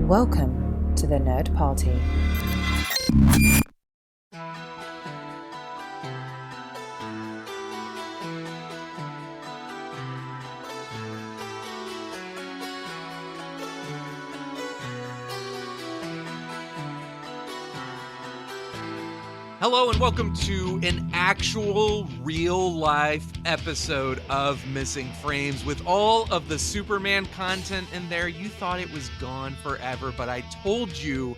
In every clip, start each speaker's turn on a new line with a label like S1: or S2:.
S1: Welcome to the Nerd Party.
S2: Hello and welcome to an actual real-life episode of Missing Frames. With all of the Superman content in there, you thought it was gone forever, but I told you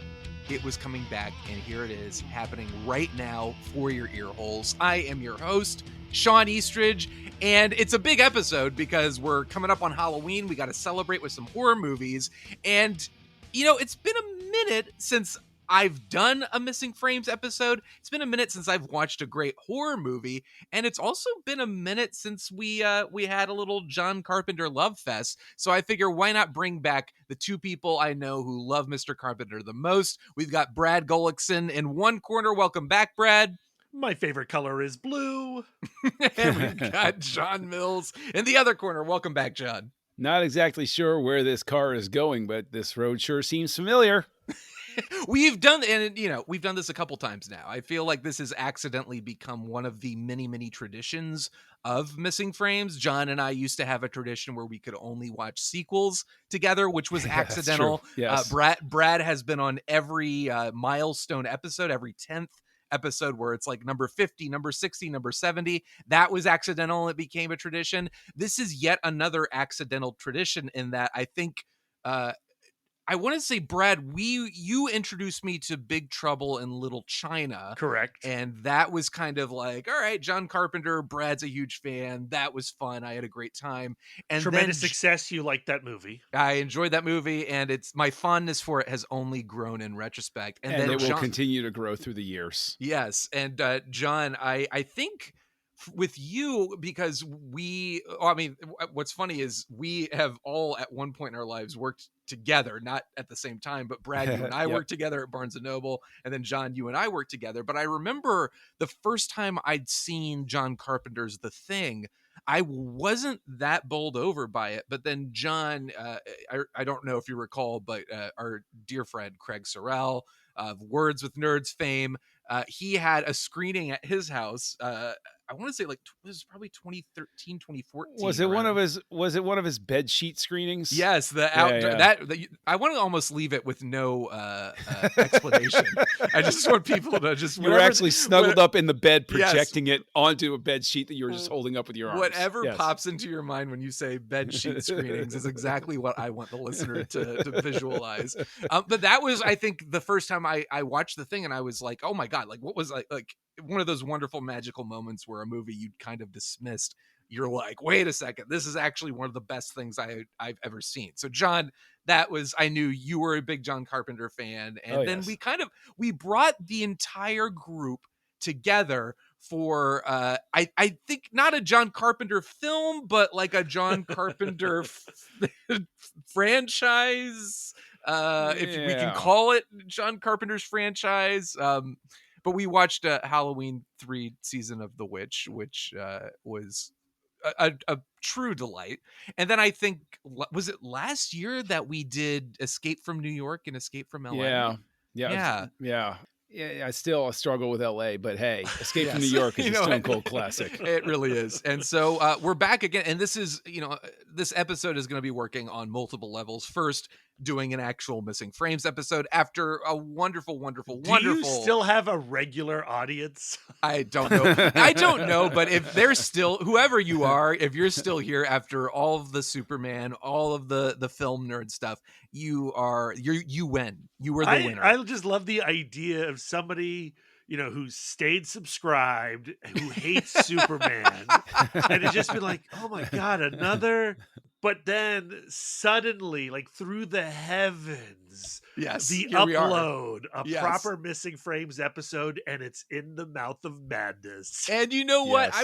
S2: it was coming back, and here it is, happening right now for your ear holes. I am your host, Shawn Eastridge, and it's a big episode because we're coming up on Halloween. We got to celebrate with some horror movies, and, you know, it's been a minute since I've done a Missing Frames episode. It's been a minute since I've watched a great horror movie, and it's also been a minute since we had a little John Carpenter love fest. So I figure why not bring back the two people I know who love Mr. Carpenter the most. We've got Brad Gullickson in one corner. Welcome back, Brad.
S3: My favorite color is blue.
S2: And we've got John Mills in the other corner. Welcome back, John.
S4: Not exactly sure where this car is going, but this road sure seems familiar.
S2: We've done this a couple times now. I feel like this has accidentally become one of the many traditions of Missing Frames. John and I used to have a tradition where we could only watch sequels together, which was accidental.
S4: Yes.
S2: Brad has been on every milestone episode, every 10th episode where it's like number 50, number 60, number 70. That was accidental. It became a tradition. This is yet another accidental tradition in that I think I want to say, Brad, you introduced me to Big Trouble in Little China.
S3: Correct.
S2: And that was kind of like, all right, John Carpenter, Brad's a huge fan. That was fun. I had a great time. And
S3: tremendous success. You liked that movie.
S2: I enjoyed that movie, and it's my fondness for it has only grown in retrospect. And then
S4: it will continue to grow through the years.
S2: Yes. And John, I think with you, because what's funny is we have all at one point in our lives worked together, not at the same time, but Brad, you and I
S4: Yep.
S2: worked together at Barnes & Noble, and then John, you and I worked together. But I remember the first time I'd seen John Carpenter's The Thing, I wasn't that bowled over by it. But then John, I don't know if you recall, but our dear friend Craig Sorrell of Words with Nerds fame, he had a screening at his house. I want to say like it was probably 2013, 2014.
S4: Was it one of his bed sheet screenings?
S2: Yes, I want to almost leave it with no explanation. I just want people to just
S4: You were actually snuggled up in the bed, projecting it onto a bed sheet that you were just holding up with your arms.
S2: Whatever pops into your mind when you say bed sheet screenings is exactly what I want the listener to visualize. But that was, I think, the first time I watched The Thing, and I was like, oh my God, like what was like one of those wonderful magical moments where a movie you'd kind of dismissed, you're like, wait a second, this is actually one of the best things I've ever seen. So John, I knew you were a big John Carpenter fan. And then we brought the entire group together for, I think not a John Carpenter film, but like a John Carpenter franchise, if we can call it John Carpenter's franchise. But we watched Halloween 3 season of The Witch, which was a true delight. And then I think, was it last year that we did Escape from New York and Escape from LA?
S4: Yeah. I still struggle with LA, but hey, Escape from New York is a stone cold classic.
S2: It really is. And so we're back again. And this is, this episode is going to be working on multiple levels. First, doing an actual Missing Frames episode after a wonderful. Do
S3: you still have a regular audience?
S2: I don't know. But if they're still, whoever you are, if you're still here after all of the Superman, all of the film nerd stuff, you win. You were the winner.
S3: I just love the idea of somebody, who stayed subscribed, who hates Superman, and it just been like, oh my God, another. But then suddenly, like through the heavens, the upload, proper Missing Frames episode, and it's in the mouth of madness.
S2: And you know what?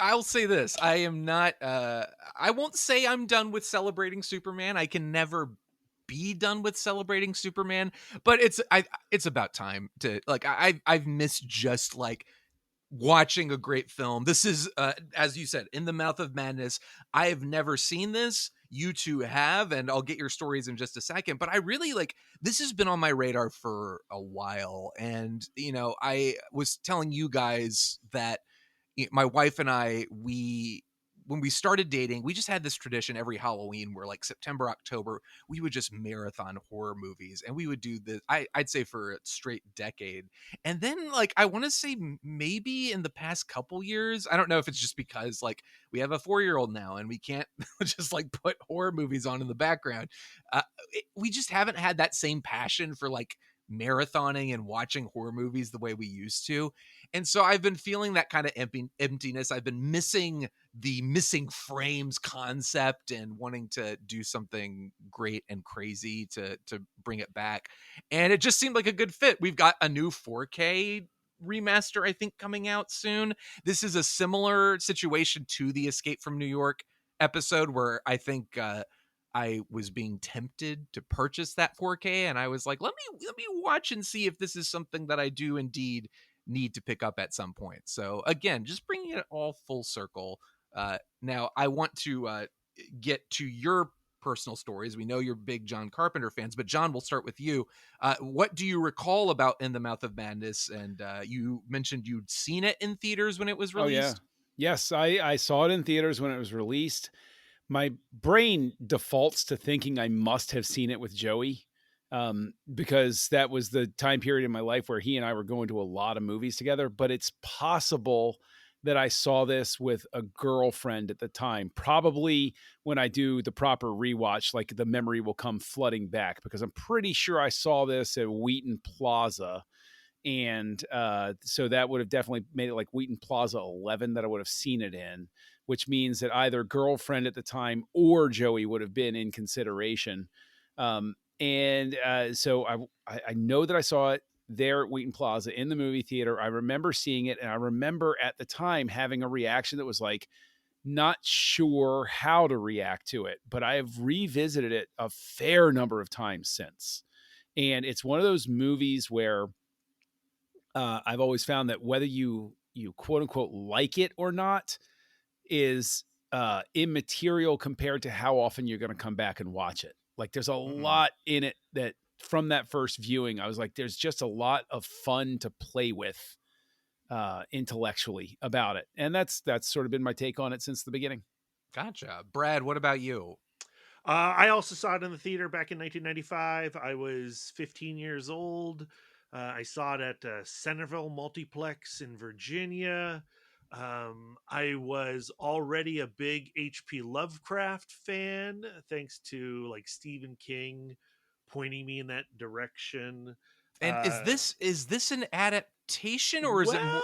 S2: I'll say this. I am not, I won't say I'm done with celebrating Superman. I can never be done with celebrating Superman, but it's about time to, like, I've missed just like watching a great film. This is, as you said, in the mouth of madness. I have never seen this. you two have, and I'll get your stories in just a second. But I really this has been on my radar for a while. And, I was telling you guys that my wife and I, when we started dating, we just had this tradition every Halloween where September, October, we would just marathon horror movies, and we would do this, I'd say for a straight decade. And then I want to say maybe in the past couple years, I don't know if it's just because we have a 4-year-old now and we can't just put horror movies on in the background. We just haven't had that same passion for marathoning and watching horror movies the way we used to. And so I've been feeling that kind of emptiness. I've been missing the missing frames concept and wanting to do something great and crazy to bring it back. And it just seemed like a good fit. We've got a new 4K remaster, I think, coming out soon. This is a similar situation to the Escape from New York episode, where I think I was being tempted to purchase that 4K, and I was like, let me watch and see if this is something that I do indeed need to pick up at some point. So again, just bringing it all full circle. Now I want to get to your personal stories. We know you're big John Carpenter fans, but John, we'll start with you. What do you recall about In the Mouth of Madness? And you mentioned you'd seen it in theaters when it was released.
S4: Oh, yeah. Yes, I saw it in theaters when it was released. My brain defaults to thinking I must have seen it with Joey, because that was the time period in my life where he and I were going to a lot of movies together. But it's possible that I saw this with a girlfriend at the time. Probably when I do the proper rewatch, the memory will come flooding back, because I'm pretty sure I saw this at Wheaton Plaza. And so that would have definitely made it Wheaton Plaza 11 that I would have seen it in, which means that either girlfriend at the time or Joey would have been in consideration. So I know that I saw it there at Wheaton Plaza in the movie theater. I remember seeing it, and I remember at the time having a reaction that was not sure how to react to it, but I have revisited it a fair number of times since. And it's one of those movies where I've always found that whether you quote unquote like it or not is immaterial compared to how often you're going to come back and watch it. There's a lot in it that from that first viewing, I was there's just a lot of fun to play with intellectually about it. And that's sort of been my take on it since the beginning.
S2: Gotcha. Brad, what about you?
S3: I also saw it in the theater back in 1995. I was 15 years old. I saw it at Centerville Multiplex in Virginia. I was already a big H.P. Lovecraft fan, thanks to Stephen King pointing me in that direction.
S2: And is this an adaptation, or is it more?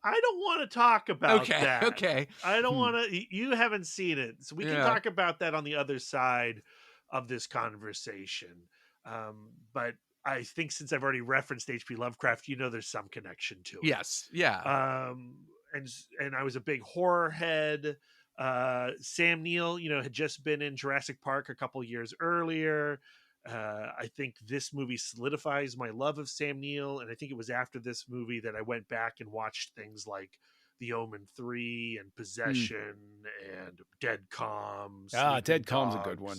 S3: I don't want to talk about that.
S2: Okay.
S3: I don't want to. You haven't seen it, so we can talk about that on the other side of this conversation. But I think since I've already referenced H.P. Lovecraft, there's some connection to it.
S2: Yes. Yeah.
S3: And I was a big horror head. Sam Neill, had just been in Jurassic Park a couple years earlier. I think this movie solidifies my love of Sam Neill, and I think it was after this movie that I went back and watched things like The Omen 3 and Possession and Dead Calm.
S4: Dead Calm's a good one.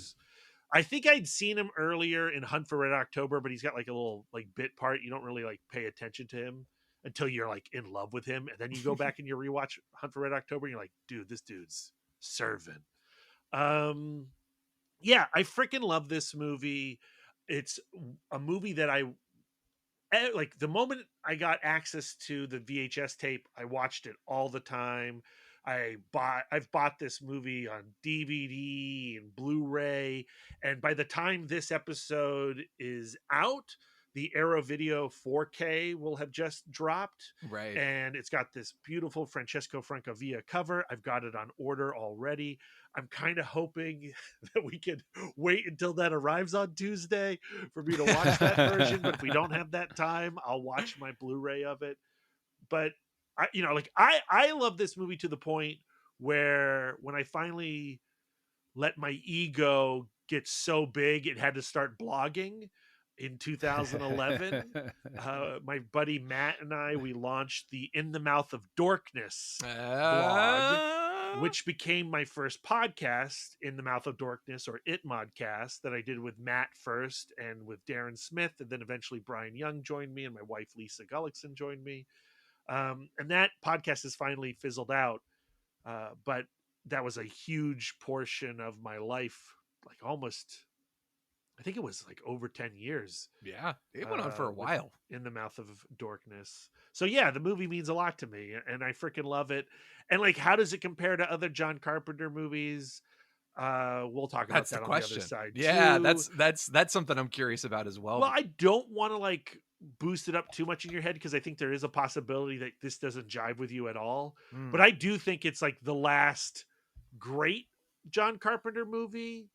S3: I think I'd seen him earlier in Hunt for Red October, but he's got a little bit part. You don't really pay attention to him until you're in love with him, and then you go back and you rewatch Hunt for Red October, and you're like, dude, this dude's serving. Yeah, I freaking love this movie. It's a movie that I the moment I got access to the VHS tape, I watched it all the time. I've bought this movie on DVD and Blu-ray, and by the time this episode is out, the Arrow Video 4K will have just dropped.
S2: Right.
S3: And it's got this beautiful Francesco Francavilla cover. I've got it on order already. I'm kind of hoping that we could wait until that arrives on Tuesday for me to watch that version. But if we don't have that time, I'll watch my Blu-ray of it. But I love this movie to the point where when I finally let my ego get so big, it had to start blogging. In 2011, my buddy Matt and I, we launched the In the Mouth of Dorkness blog. which became my first podcast, In the Mouth of Darkness, or It Modcast, that I did with Matt first and with Darren Smith. And then eventually Brian Young joined me and my wife, Lisa Gullickson, joined me. And that podcast has finally fizzled out. But that was a huge portion of my life, like almost, I think it was like over 10 years.
S2: Yeah, it went on for a while.
S3: In the Mouth of Darkness. So yeah, the movie means a lot to me, and I freaking love it. And like, how does it compare to other John Carpenter movies? We'll talk about
S2: That's
S3: that
S2: the
S3: on
S2: question.
S3: the other side.
S2: Yeah,
S3: too.
S2: that's something I'm curious about as well.
S3: Well, I don't want to like boost it up too much in your head, because I think there is a possibility that this doesn't jive with you at all. But I do think it's like the last great John Carpenter movie,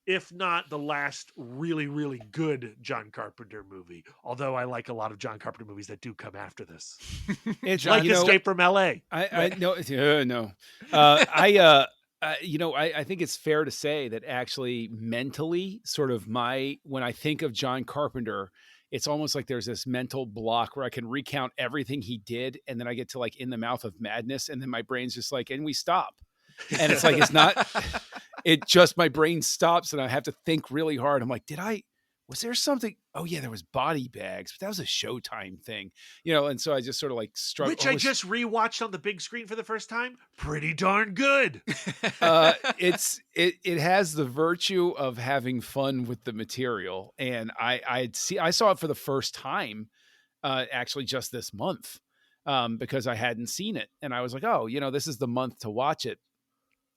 S3: if not the last really, really good John Carpenter movie. Although I like a lot of John Carpenter movies that do come after this.
S4: It's
S3: Like Escape from LA.
S4: I no. I think it's fair to say that actually mentally, sort of when I think of John Carpenter, it's almost like there's this mental block where I can recount everything he did, and then I get to like In the Mouth of Madness, and then my brain's just like, and we stop. And it's like, it's not, it just, my brain stops and I have to think really hard. I'm like, was there something? Oh yeah, there was Body Bags, but that was a Showtime thing, and so I just sort of like struggle.
S3: Which I just rewatched on the big screen for the first time. Pretty darn good.
S4: It has the virtue of having fun with the material. And I saw it for the first time, actually just this month, because I hadn't seen it. And I was like, oh, this is the month to watch it.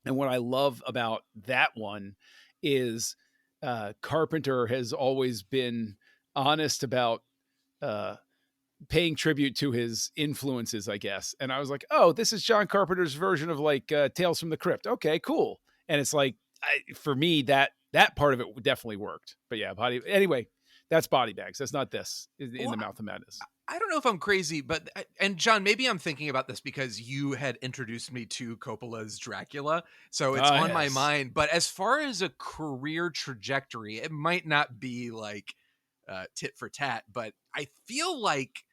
S4: And what I love about that one is Carpenter has always been honest about paying tribute to his influences, I guess. And I was like, oh, this is John Carpenter's version of like Tales from the Crypt. Okay, cool. And it's like, for me, that part of it definitely worked. But yeah, anyway, that's Body Bags. That's not this in the Mouth of Madness.
S2: I don't know if I'm crazy, but, and John, maybe I'm thinking about this because you had introduced me to Coppola's Dracula, so it's on my mind. But as far as a career trajectory, it might not be like tit for tat, but I feel like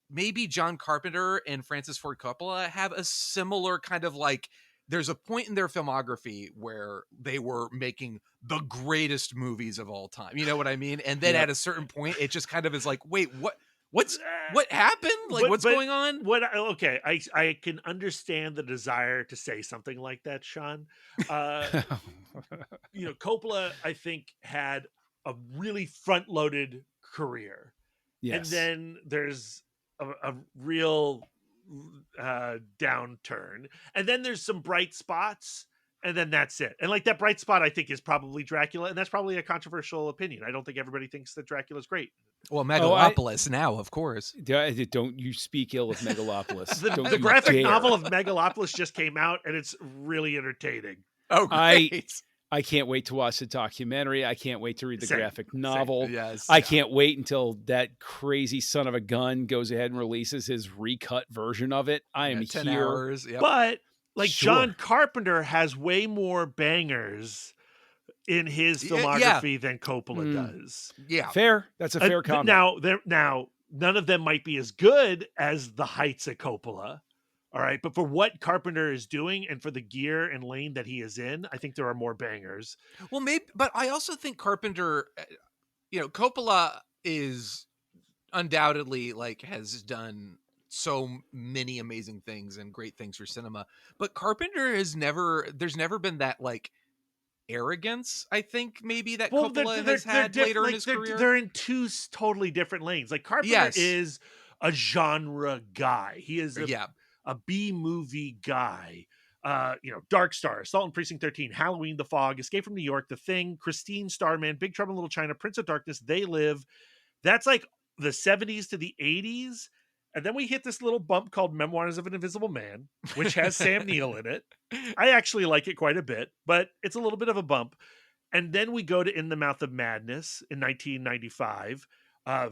S2: maybe John Carpenter and Francis Ford Coppola have a similar kind of like, there's a point in their filmography where they were making the greatest movies of all time. You know what I mean? And then at a certain point, it just kind of is like, wait, what happened? Like, what's going on?
S3: Okay, I can understand the desire to say something like that, Shawn. Coppola, I think, had a really front-loaded career. Yes. And then there's a real downturn. And then there's some bright spots. And then that's it. And like that bright spot, I think, is probably Dracula. And that's probably a controversial opinion. I don't think everybody thinks that Dracula's great.
S2: Well, Megalopolis now, of course.
S4: Don't you speak ill of Megalopolis.
S3: the graphic novel of Megalopolis just came out, and it's really entertaining.
S2: Oh, great.
S4: I can't wait to watch the documentary. I can't wait to read the graphic novel.
S2: Yes,
S4: I can't wait until that crazy son of a gun goes ahead and releases his recut version of it. I am
S2: 10
S4: here.
S2: hours. Yep.
S3: But like John Carpenter has way more bangers in his filmography than Coppola does.
S2: Yeah,
S4: fair. That's a fair comment.
S3: Now, none of them might be as good as the heights of Coppola. All right, but for what Carpenter is doing and for the gear and lane that he is in, I think there are more bangers.
S2: Well, maybe, but I also think Carpenter, Coppola is undoubtedly like has done so many amazing things and great things for cinema, but Carpenter there's never been that like arrogance, I think, maybe that Coppola has had later in his career.
S3: They're in two totally different lanes. Like Carpenter is a genre guy. He is a B movie guy. Dark Star, Assault on Precinct 13, Halloween, The Fog, Escape from New York, The Thing, Christine, Starman, Big Trouble in Little China, Prince of Darkness, They Live. That's like the 70s to the 80s. And then we hit this little bump called Memoirs of an Invisible Man, which has Sam Neill in it. I actually like it quite a bit, but it's a little bit of a bump. And then we go to In the Mouth of Madness in 1995,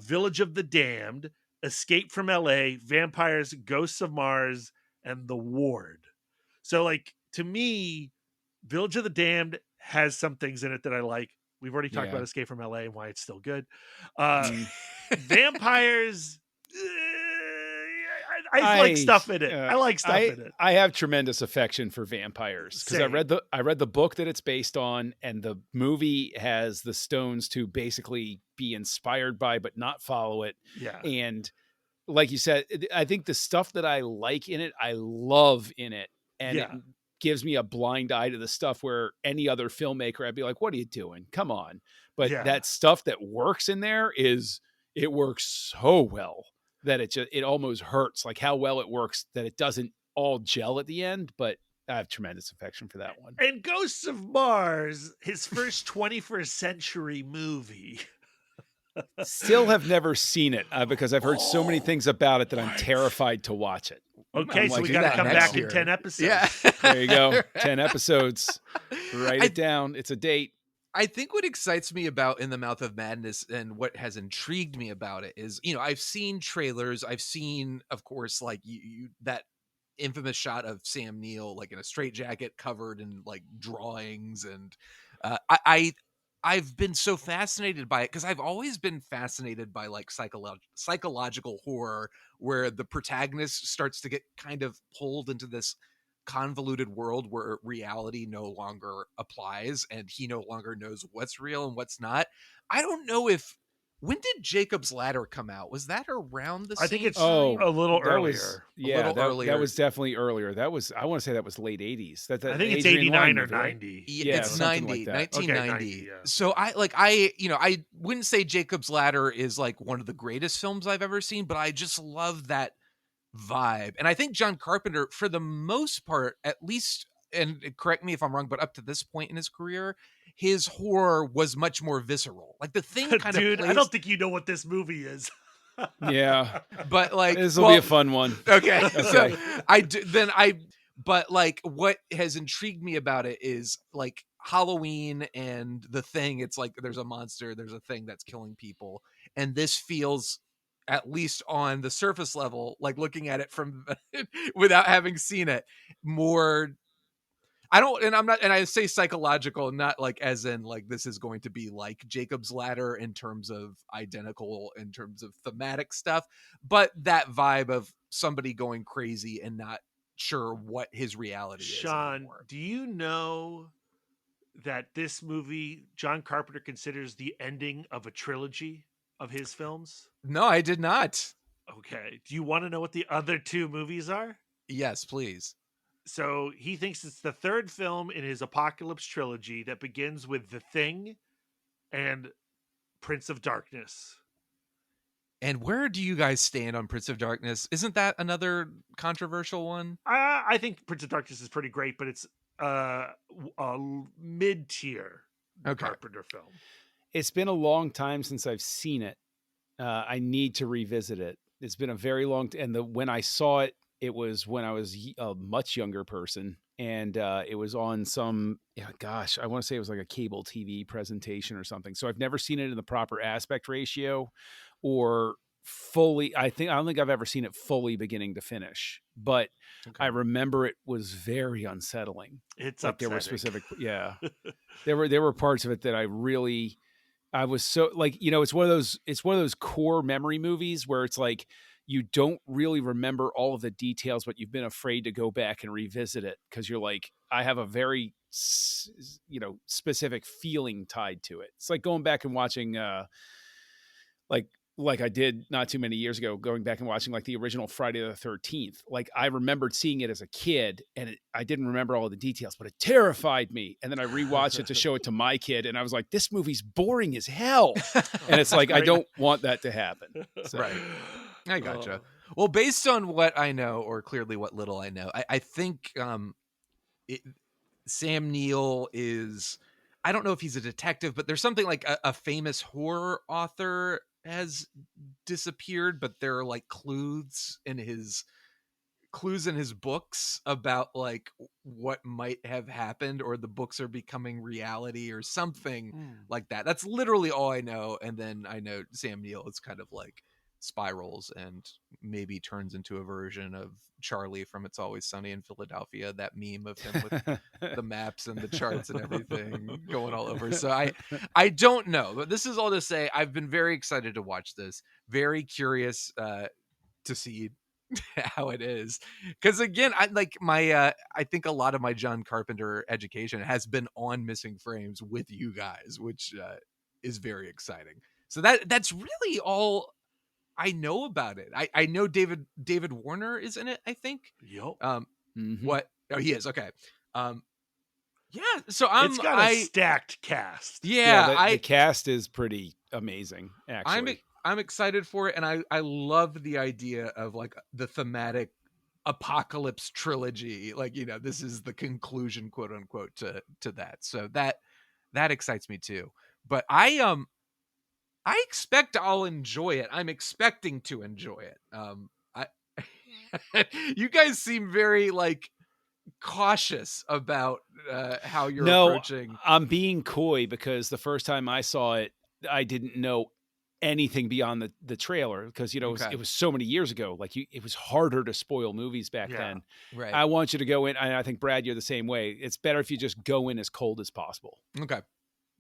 S3: Village of the Damned, Escape from LA, Vampires, Ghosts of Mars, and The Ward. So, like, to me, Village of the Damned has some things in it that I like. We've already talked about Escape from LA and why it's still good. Vampires, I like stuff in it. I like stuff in it.
S4: I have tremendous affection for vampires because I read the book that it's based on, and the movie has the stones to basically be inspired by, but not follow it.
S3: Yeah.
S4: And like you said, I think the stuff that I like in it, I love in it. And it gives me a blind eye to the stuff where any other filmmaker, I'd be like, what are you doing? Come on. But that stuff that works in there it works so well that it almost hurts, like how well it works that it doesn't all gel at the end. But I have tremendous affection for that one.
S3: And Ghosts of Mars, his first 21st century movie.
S4: Still have never seen it because I've heard so many things about it that I'm terrified to watch it.
S3: Okay, so we got to come back in 10 episodes.
S2: Yeah.
S4: There you go. 10 episodes. Write it down. It's a date.
S2: I think what excites me about In the Mouth of Madness and what has intrigued me about it is, I've seen trailers. I've seen, of course, like that infamous shot of Sam Neill, like in a straitjacket covered in like drawings. And I've been so fascinated by it because I've always been fascinated by like psychological horror where the protagonist starts to get kind of pulled into this convoluted world where reality no longer applies and he no longer knows what's real and what's not. I don't know when did Jacob's Ladder come out? Was that around the same
S3: I think it's
S2: time?
S3: a little earlier.
S2: Earlier.
S4: That was definitely earlier. I want to say that was late 80s.
S3: I think it's 89 or 90.
S2: Yeah, it's 90,
S4: like
S2: 1990.
S3: Okay, 90,
S2: So I wouldn't say Jacob's Ladder is like one of the greatest films I've ever seen, but I just love that vibe. And I think John Carpenter, for the most part, at least, and correct me if I'm wrong, but up to this point in his career, his horror was much more visceral. Like the thing kind of
S3: Dude, I don't think you know what this movie is.
S4: Yeah.
S2: But like
S4: this will be a fun one.
S2: Okay. So but like what has intrigued me about it is like Halloween and The Thing. It's like there's a monster, there's a thing that's killing people. And this feels, at least on the surface level, like looking at it from without having seen it, more. I say psychological, not like as in like this is going to be like Jacob's Ladder in terms of identical, in terms of thematic stuff, but that vibe of somebody going crazy and not sure what his reality is.
S3: Shawn, do you know that this movie, John Carpenter considers the ending of a trilogy of his films?
S2: No, I did not.
S3: Okay. Do you want to know what the other two movies are?
S2: Yes, please.
S3: So he thinks it's the third film in his Apocalypse trilogy that begins with The Thing and Prince of Darkness.
S2: And where do you guys stand on Prince of Darkness? Isn't that another controversial one?
S3: I think Prince of Darkness is pretty great, but it's a mid-tier Carpenter film.
S4: It's been a long time since I've seen it. I need to revisit it. It's been a very long when I saw it, it was when I was a much younger person, and it was on some, I want to say it was like a cable TV presentation or something. So I've never seen it in the proper aspect ratio or fully. I don't think I've ever seen it fully beginning to finish, but I remember it was very unsettling.
S3: It's
S4: like
S3: upsetting.
S4: There were specific, there were parts of it that I was so like, it's one of those core memory movies where it's like, you don't really remember all of the details, but you've been afraid to go back and revisit it because you're like, I have a very, specific feeling tied to it. It's like going back and watching, like I did not too many years ago, going back and watching like the original Friday the 13th. Like I remembered seeing it as a kid and I didn't remember all the details, but it terrified me. And then I rewatched it to show it to my kid. And I was like, this movie's boring as hell. And it's like, I don't want that to happen. So.
S2: Right. I gotcha. Well, based on what I know, or clearly what little I know, I think Sam Neill is, I don't know if he's a detective, but there's something like a famous horror author has disappeared, but there are like clues in his books about like what might have happened, or the books are becoming reality or something like that. That's literally all I know. And then I know Sam Neill is kind of like spirals and maybe turns into a version of Charlie from It's Always Sunny in Philadelphia, that meme of him with the maps and the charts and everything going all over. So I don't know, but this is all to say I've been very excited to watch this, very curious to see how it is. Because again, I like my I think a lot of my John Carpenter education has been on Missing Frames with you guys, which is very exciting. So that's really all I know about it. I know David Warner is in it, I think.
S3: Yep.
S2: What? Oh, he is. Okay. Yeah, so
S3: It's got a stacked cast.
S2: Yeah,
S4: the cast is pretty amazing, actually.
S2: I'm excited for it, and I love the idea of like the thematic apocalypse trilogy. Like, you know, this is the conclusion, quote unquote, to that. So that excites me too. But I expect I'll enjoy it. I'm expecting to enjoy it. I you guys seem very like cautious about how you're approaching.
S4: I'm being coy because the first time I saw it, I didn't know anything beyond the trailer because, you know, it was so many years ago. Like it was harder to spoil movies back then.
S2: Right.
S4: I want you to go in, and I think, Brad, you're the same way. It's better if you just go in as cold as possible.
S2: Okay.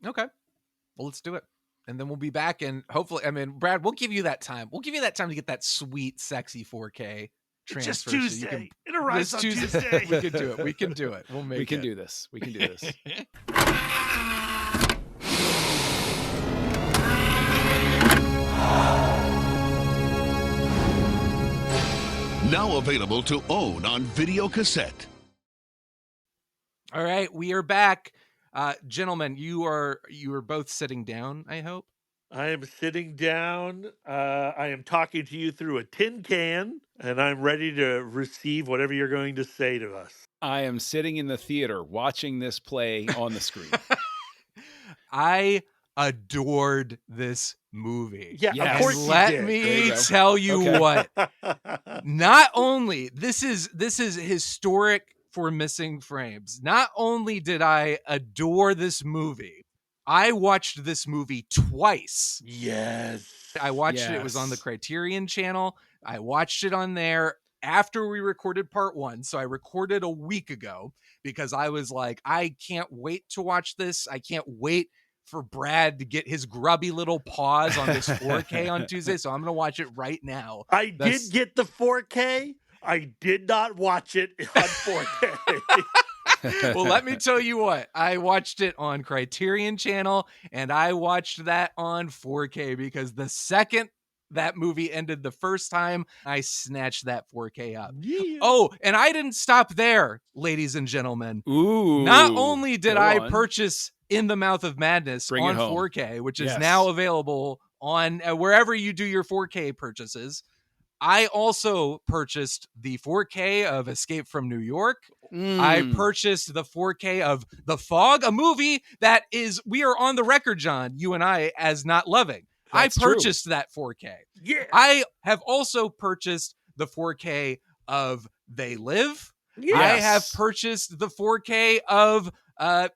S2: Well, let's do it. And then we'll be back, and hopefully, I mean, Brad, we'll give you that time. We'll give you that time to get that sweet, sexy 4K transfer.
S3: It's just Tuesday. It arrives on Tuesday.
S2: We can do it. We can do it. We
S4: can do this. We can do this.
S5: Now available to own on video cassette.
S2: All right, we are back. Gentlemen, you are both sitting down, I hope.
S3: I am sitting down. I am talking to you through a tin can, and I'm ready to receive whatever you're going to say to us.
S4: I am sitting in the theater watching this play on the screen.
S2: I adored this movie.
S3: Yeah,
S4: yes.
S3: Of course you did.
S2: Let me tell you what. Not only this is historic for Missing Frames. Not only did I adore this movie, I watched this movie twice.
S3: Yes.
S2: I watched it. It was on the Criterion channel. I watched it on there after we recorded part 1. So I recorded a week ago because I was like, I can't wait to watch this. I can't wait for Brad to get his grubby little paws on this 4K on Tuesday. So I'm going to watch it right now.
S3: I did get the 4K. I did not watch it on 4K.
S2: Well, let me tell you what. I watched it on Criterion channel, and I watched that on 4K because the second that movie ended the first time, I snatched that 4K up.
S3: Yeah.
S2: Oh, and I didn't stop there, ladies and gentlemen.
S4: Ooh.
S2: Not only did I purchase In the Mouth of Madness on 4K, which is now available on wherever you do your 4K purchases, I also purchased the 4K of Escape from New York. I purchased the 4K of The Fog, a movie that we are on the record, John, you and I, as not loving.
S4: That's
S2: I purchased that 4K.
S3: Yeah.
S2: I have also purchased the 4K of They Live.
S3: Yes.
S2: I have purchased the 4K of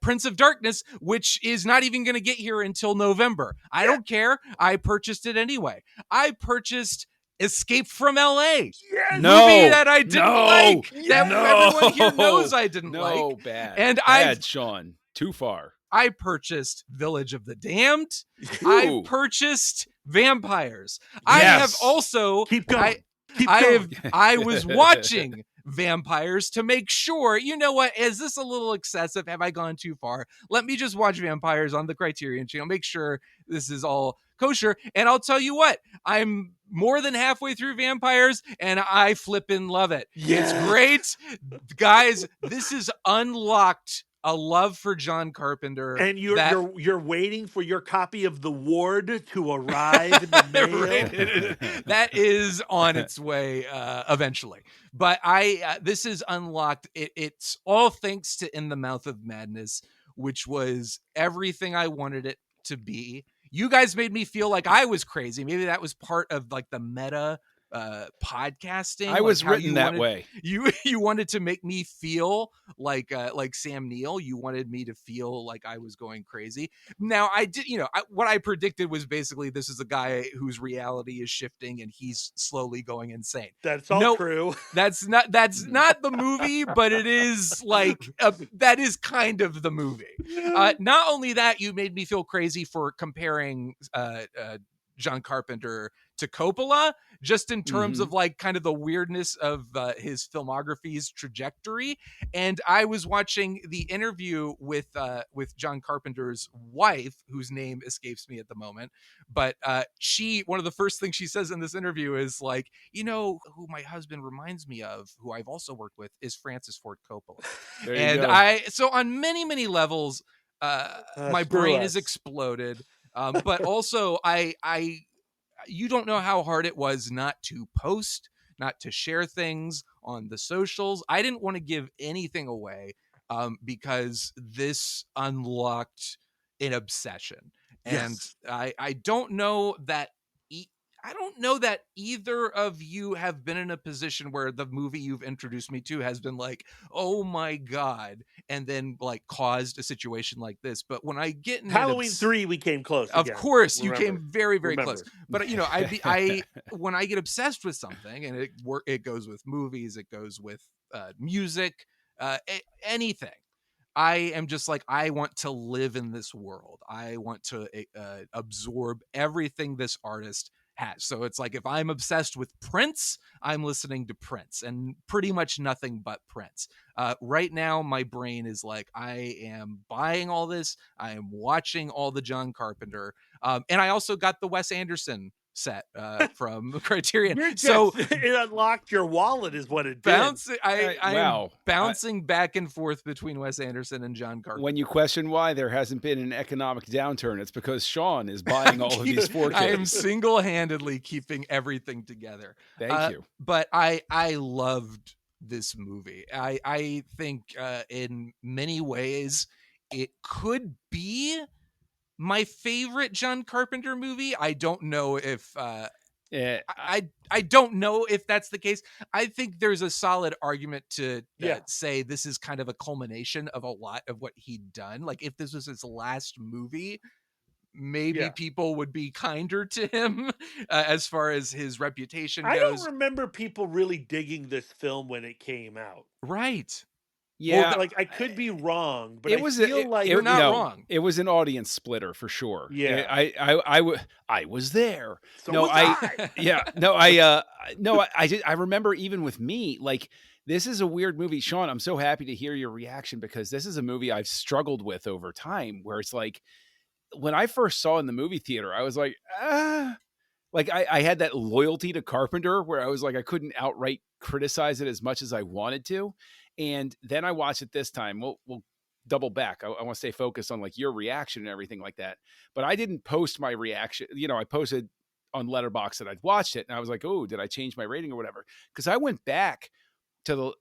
S2: Prince of Darkness, which is not even going to get here until November. I don't care. I purchased it anyway. I purchased Escape from LA.
S3: Yes.
S2: Movie that I didn't like. That everyone here knows I didn't like.
S4: Bad.
S2: And
S4: bad, Shawn. Too far.
S2: I purchased Village of the Damned.
S4: Ooh.
S2: I purchased Vampires. I have also
S3: keep going.
S2: I was watching Vampires to make sure, you know what, is this a little excessive? Have I gone too far? Let me just watch Vampires on the Criterion channel, make sure this is all kosher. And I'll tell you what, I'm more than halfway through Vampires and I flippin' love it.
S3: Yes.
S2: It's great. Guys, this is unlocked a love for John Carpenter.
S3: And you're waiting for your copy of The Ward to arrive in the mail.
S2: That is on its way eventually. But this is unlocked. It's all thanks to In the Mouth of Madness, which was everything I wanted it to be. You guys made me feel like I was crazy. Maybe that was part of like the meta podcasting.
S4: I was written that way.
S2: You wanted to make me feel like Sam Neill. You wanted me to feel like I was going crazy. Now I did, what I predicted was basically this is a guy whose reality is shifting and he's slowly going insane.
S3: That's all true.
S2: That's not the movie, but it is like that is kind of the movie. Not only that, you made me feel crazy for comparing John Carpenter to Coppola, just in terms
S4: Mhm.
S2: of like kind of the weirdness of his filmography's trajectory. And I was watching the interview with John Carpenter's wife, whose name escapes me at the moment, but one of the first things she says in this interview is like, you know, who my husband reminds me of, who I've also worked with, is Francis Ford Coppola.
S4: There you
S2: And
S4: go.
S2: so on many levels, my
S3: Screw
S2: brain
S3: us.
S2: is exploded. But also you don't know how hard it was not to post, not to share things on the socials. I didn't want to give anything away because this unlocked an obsession. And
S3: Yes.
S2: I don't know that I don't know that either of you have been in a position where the movie you've introduced me to has been like, oh my God, and then like caused a situation like this. But when I get in
S3: Halloween 3, we came close
S2: of
S3: again.
S2: course, you
S3: Remember.
S2: came very, very
S3: Remember.
S2: close. But you know, I when I get obsessed with something, and it goes with movies, it goes with music, anything. I am just like, I want to live in this world. I want to absorb everything this artist has. So it's like, if I'm obsessed with Prince, I'm listening to Prince and pretty much nothing but Prince. Right now, my brain is like, I am buying all this. I am watching all the John Carpenter. And I also got the Wes Anderson set from Criterion.
S3: You're just,
S2: So
S3: it unlocked your wallet is what it did.
S2: bouncing, I am
S4: Wow.
S2: bouncing back and forth between Wes Anderson and John Carpenter.
S4: When you question why there hasn't been an economic downturn, it's because Shawn is buying all of these 4Ks.
S2: I am single-handedly keeping everything together.
S4: Thank you.
S2: But I loved this movie. I think in many ways it could be my favorite John Carpenter movie. I don't know if
S4: Yeah,
S2: I don't know if that's the case. I think there's a solid argument to
S3: Yeah.
S2: say this is kind of a culmination of a lot of what he'd done. Like if this was his last movie, maybe
S3: Yeah.
S2: people would be kinder to him as far as his reputation
S3: I
S2: goes.
S3: don't remember people really digging this film when it came out.
S2: Right.
S4: yeah.
S3: Like, I could be wrong, but
S4: it
S3: I
S4: was
S3: feel like
S2: You're not
S4: no,
S2: wrong.
S4: It was an audience splitter for sure.
S3: Yeah.
S4: I was there.
S3: So
S4: no,
S3: was I.
S4: yeah, no, I remember even with me, like, this is a weird movie. Shawn, I'm so happy to hear your reaction because this is a movie I've struggled with over time where it's like, when I first saw it in the movie theater, I was like, like I had that loyalty to Carpenter where I was like, I couldn't outright criticize it as much as I wanted to. And then I watched it this time. We'll double back. I want to stay focused on like your reaction and everything like that. But I didn't post my reaction. You know, I posted on Letterboxd that I'd watched it and I was like, oh, did I change my rating or whatever? Because I went back to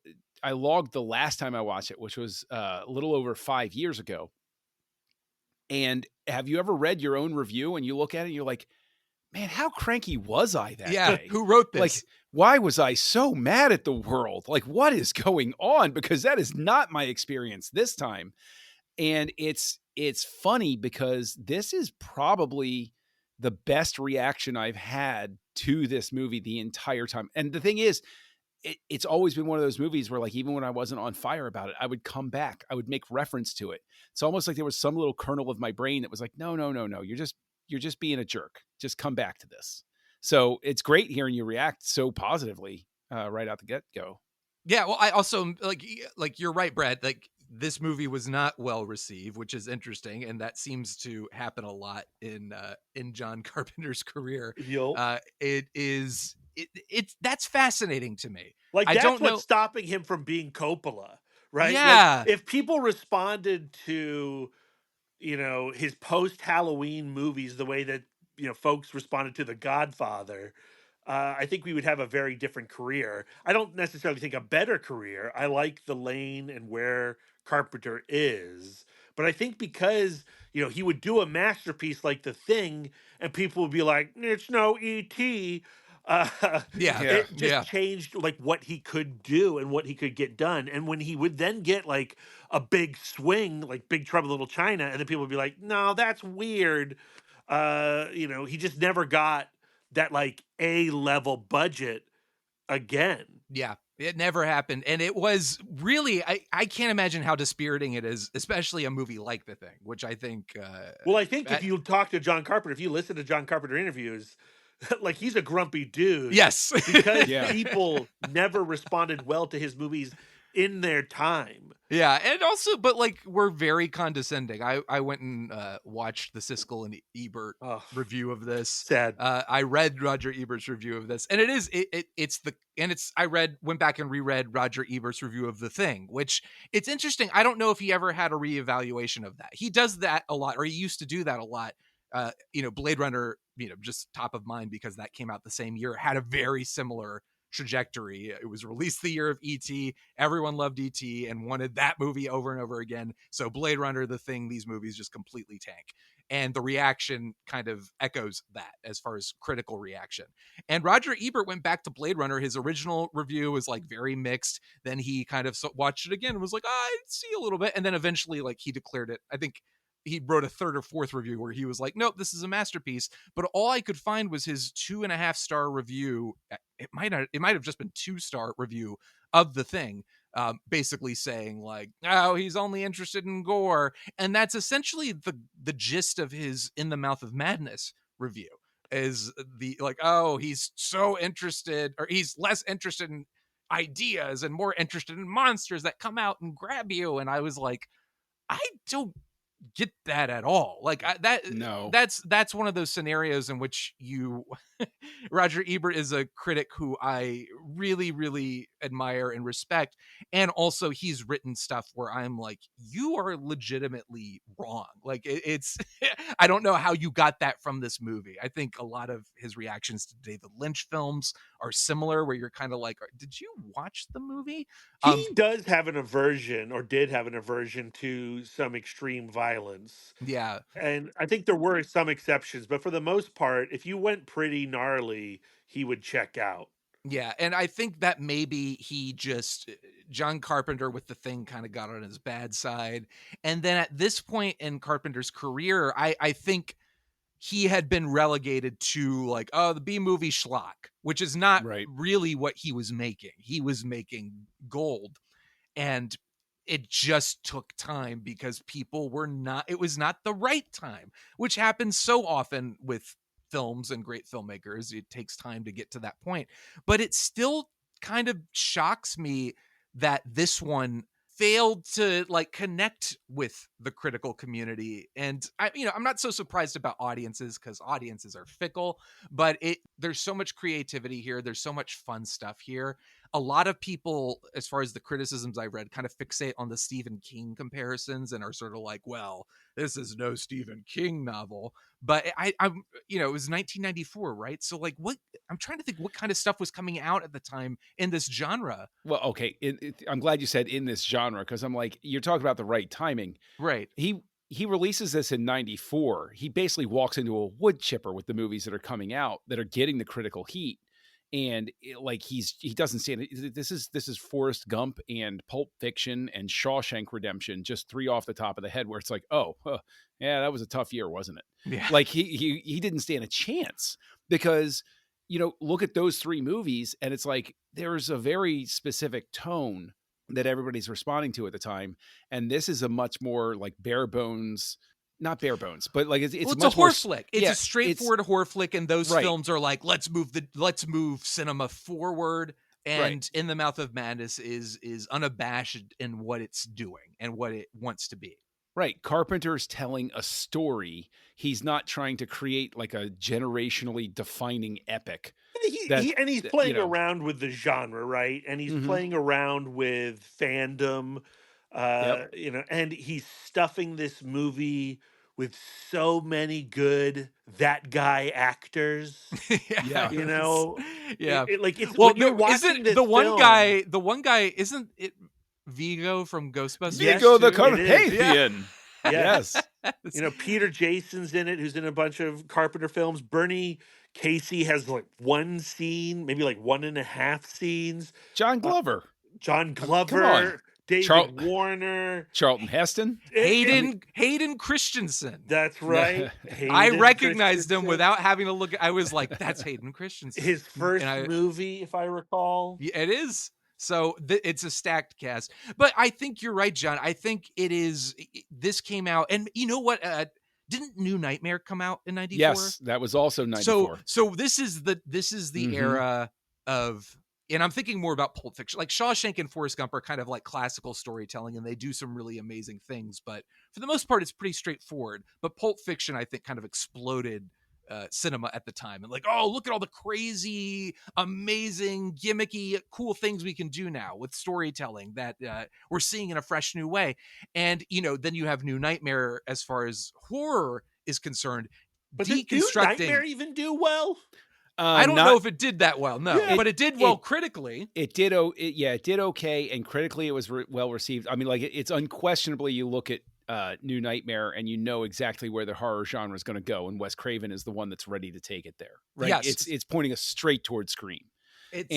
S4: I logged the last time I watched it, which was a little over 5 years ago. And have you ever read your own review and you look at it and you're like, man, how cranky was I that day?
S2: Who wrote this?
S4: Like, why was I so mad at the world? Like, what is going on? Because that is not my experience this time. And it's funny because this is probably the best reaction I've had to this movie the entire time. And the thing is, it's always been one of those movies where, like, even when I wasn't on fire about it, I would come back. I would make reference to it. It's almost like there was some little kernel of my brain that was like, no, you're just being a jerk. Just come back to this. So it's great hearing you react so positively right out the get-go.
S2: Yeah, well, I also like you're right, Brad. Like this movie was not well received, which is interesting, and that seems to happen a lot in John Carpenter's career.
S3: Yup.
S2: It's that's fascinating to me.
S3: Like,
S2: I
S3: that's
S2: don't know.
S3: what's stopping him from being Coppola, right?
S2: Yeah.
S3: Like, if people responded to, you know, his post-Halloween movies the way that, you know, folks responded to The Godfather, I think we would have a very different career. I don't necessarily think a better career. I like the lane and where Carpenter is. But I think because, you know, he would do a masterpiece like The Thing and people would be like, it's no E.T.,
S2: Yeah.
S3: it just
S2: Yeah.
S3: changed like what he could do and what he could get done. And when he would then get like a big swing, like Big Trouble in Little China, and then people would be like, no, that's weird. You know, he just never got that like A level budget again.
S2: Yeah. It never happened. And it was really, I can't imagine how dispiriting it is, especially a movie like The Thing, which I think...
S3: Well, I think if you talk to John Carpenter, if you listen to John Carpenter interviews, like he's a grumpy dude.
S2: Yes.
S3: Because
S4: Yeah.
S3: people never responded well to his movies in their time.
S2: Yeah, and also, but like, we're very condescending. I went and watched the Siskel and Ebert review of this.
S3: Sad.
S2: I read Roger Ebert's review of this, and I went back and reread Roger Ebert's review of The Thing, which it's interesting. I don't know if he ever had a reevaluation of that. He does that a lot, or he used to do that a lot. Blade Runner, just top of mind because that came out the same year, had a very similar trajectory. It was released the year of E.T. Everyone loved E.T. and wanted that movie over and over again. So Blade Runner, The Thing, these movies just completely tank. And the reaction kind of echoes that as far as critical reaction. And Roger Ebert went back to Blade Runner. His original review was like very mixed. Then he kind of watched it again and was like, I see a little bit. And then eventually like he declared it, I think he wrote a third or fourth review where he was like, nope, this is a masterpiece. But all I could find was his 2.5-star review. It might have just been 2-star review of The Thing, basically saying like, oh, he's only interested in gore. And that's essentially the gist of his In the Mouth of Madness review, is the like, oh, he's so interested, or he's less interested in ideas and more interested in monsters that come out and grab you. And I was like, I don't get that at all. Like
S4: No.
S2: That's one of those scenarios in which Roger Ebert is a critic who I really, really admire and respect. And also he's written stuff where I'm like, you are legitimately wrong. Like it's, I don't know how you got that from this movie. I think a lot of his reactions to David Lynch films are similar, where you're kind of like, did you watch the movie?
S3: He does have an aversion, or did have an aversion, to some extreme violence.
S2: Yeah.
S3: And I think there were some exceptions, but for the most part, if you went pretty gnarly, he would check out.
S2: Yeah, and I think that maybe John Carpenter with The Thing kind of got on his bad side. And then at this point in Carpenter's career, I think he had been relegated to like, oh, the B-movie schlock, which is not really what he was making. He was making gold. And it just took time because it was not the right time, which happens so often with films and great filmmakers. It takes time to get to that point, but it still kind of shocks me that this one failed to like connect with the critical community. And I'm not so surprised about audiences, because audiences are fickle, but there's so much creativity here. There's so much fun stuff here. A lot of people, as far as the criticisms I read, kind of fixate on the Stephen King comparisons and are sort of like, well, this is no Stephen King novel. But I'm it was 1994, right? So like, I'm trying to think what kind of stuff was coming out at the time in this genre.
S4: Well, okay. I'm glad you said in this genre, because I'm like, you're talking about the right timing.
S2: Right.
S4: He releases this in 94. He basically walks into a wood chipper with the movies that are coming out that are getting the critical heat. And he doesn't stand it. This is Forrest Gump and Pulp Fiction and Shawshank Redemption, just 3 off the top of the head, where it's like, yeah, that was a tough year, wasn't it?
S2: Yeah.
S4: Like he didn't stand a chance, because look at those 3 movies and it's like there's a very specific tone that everybody's responding to at the time, and this is a much more like bare bones. Not bare bones, but like it's
S2: a horror flick. It's a straightforward horror flick, and those films are like, let's move cinema forward. And In the Mouth of Madness is unabashed in what it's doing and what it wants to be.
S4: Right. Carpenter's telling a story. He's not trying to create like a generationally defining epic.
S3: He's playing around with the genre, right? And he's playing around with fandom. And he's stuffing this movie with so many good that guy actors.
S2: Yeah.
S3: Yeah.
S2: Isn't the one guy isn't it Vigo from Ghostbusters?
S4: Vigo the Carpathian. Yes.
S3: Peter Jason's in it, who's in a bunch of Carpenter films. Bernie Casey has like 1 scene, maybe like 1.5 scenes.
S4: John Glover.
S3: Come on. David Warner,
S4: Charlton Heston,
S2: Hayden Christensen.
S3: That's right.
S2: I recognized him without having to look. I was like, "That's Hayden Christensen."
S3: His first movie, if I recall.
S2: Yeah, it is. So it's a stacked cast. But I think you're right, John. I think this came out, and you know what? Didn't New Nightmare come out in 94?
S4: Yes, that was also 94.
S2: So this is the era of, and I'm thinking more about Pulp Fiction. Like Shawshank and Forrest Gump are kind of like classical storytelling, and they do some really amazing things. But for the most part, it's pretty straightforward. But Pulp Fiction, I think, kind of exploded cinema at the time, and like, oh, look at all the crazy, amazing, gimmicky, cool things we can do now with storytelling that we're seeing in a fresh new way. And then you have New Nightmare as far as horror is concerned.
S3: But did New Nightmare even do well?
S2: I don't know if it did that well, but it did well critically.
S4: It did okay, and critically it was well received. I mean, like it's unquestionably, you look at New Nightmare and you know exactly where the horror genre is going to go, and Wes Craven is the one that's ready to take it there. Right?
S2: Yes.
S4: It's pointing us straight towards Scream.
S2: It's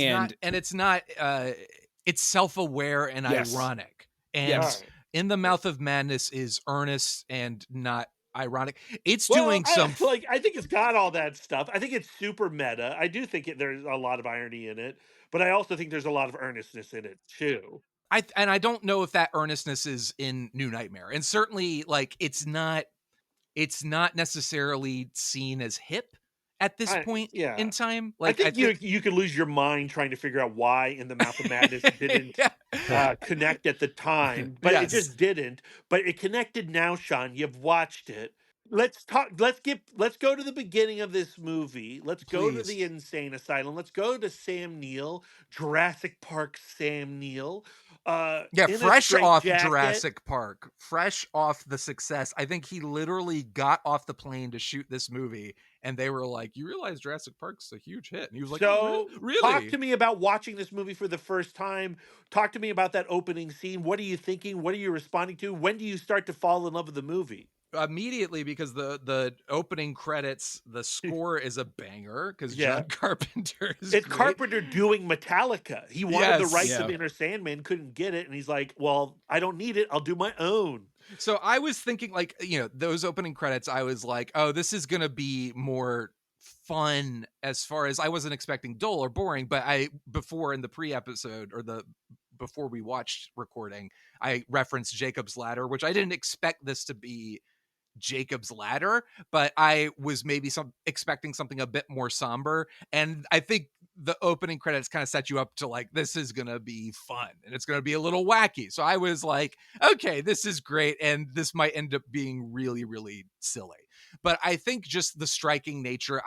S2: self-aware and ironic. And In the Mouth of Madness is earnest and not ironic. It's doing some
S3: I think it's got all that stuff. I think it's super meta. I do think there's a lot of irony in it, but I also think there's a lot of earnestness in it too.
S2: I don't know if that earnestness is in New Nightmare, and certainly like it's not necessarily seen as hip at this point in time. Like
S3: I think you could lose your mind trying to figure out why In the Mouth of Madness didn't connect at the time, but it just didn't. But it connected now, Shawn. You've watched it. Let's talk. Let's go to the beginning of this movie. Let's go to the insane asylum. Let's go to Sam Neill, Jurassic Park Sam Neill.
S2: Fresh off Jurassic Park, fresh off the success. I think he literally got off the plane to shoot this movie, and they were like, "You realize Jurassic Park's a huge hit?" And he was like,
S3: "So,
S2: really?
S3: Talk to me about watching this movie for the first time. Talk to me about that opening scene. What are you thinking? What are you responding to? When do you start to fall in love with the movie?"
S2: Immediately, because the opening credits, the score is a banger because John Carpenter is
S3: it's
S2: great.
S3: Carpenter doing Metallica. He wanted the rights of Inner Sandman, couldn't get it, and he's like, "Well, I don't need it. I'll do my own."
S2: So I was thinking, like, those opening credits, I was like, oh, this is gonna be more fun, as far as I wasn't expecting dull or boring, but before in the pre-episode before we watched recording, I referenced Jacob's Ladder, which I didn't expect this to be Jacob's Ladder, but I was maybe expecting something a bit more somber, and I think the opening credits kind of set you up to like, this is gonna be fun and it's gonna be a little wacky. So I was like, okay, this is great, and this might end up being really, really silly. But I think just the striking nature,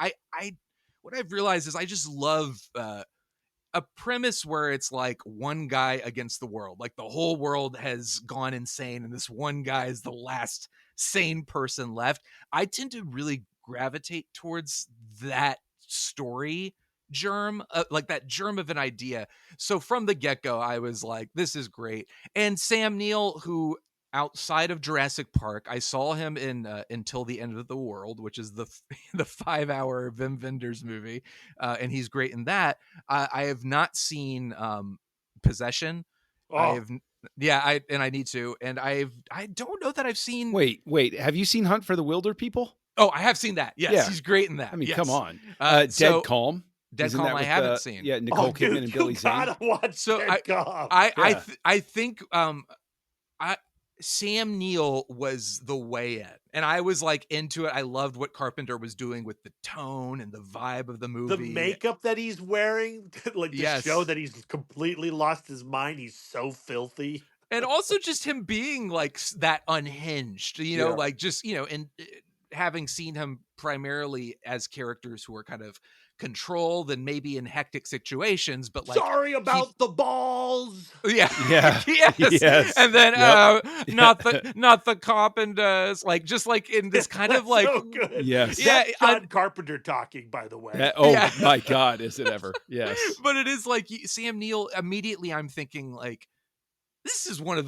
S2: what I've realized is I just love a premise where it's like one guy against the world, like the whole world has gone insane and this one guy is the last sane person left. I tend to really gravitate towards that story germ, like that germ of an idea. So from the get-go, I was like, this is great. And Sam Neill, who outside of Jurassic Park, I saw him in Until the End of the World, which is the 5-hour Wim Wenders movie, and he's great in that. I have not seen Possession. I need to, and I don't know that I've seen.
S4: Wait, have you seen Hunt for the Wilder People?
S2: Oh, I have seen that. Yes, he's great in that.
S4: I mean,
S2: yes.
S4: come on. Dead Calm.
S2: Dead Calm, I haven't seen.
S4: Yeah, Nicole Kidman and Billy Zane.
S3: So
S2: I think Sam Neill was the way in, and I was like into it. I loved what Carpenter was doing with the tone and the vibe of the movie,
S3: the makeup that he's wearing, like to show that he's completely lost his mind. He's so filthy,
S2: and also just him being like that unhinged, like just and having seen him primarily as characters who are kind of controlled and maybe in hectic situations, but like,
S3: sorry about the balls.
S2: Yes. And then not the Carpenters, like just like in this kind of like,
S3: so good.
S4: Yes,
S3: that's John Carpenter talking, by the way.
S4: My God, is it ever? Yes,
S2: but it is like Sam Neill. Immediately, I'm thinking like, he's one of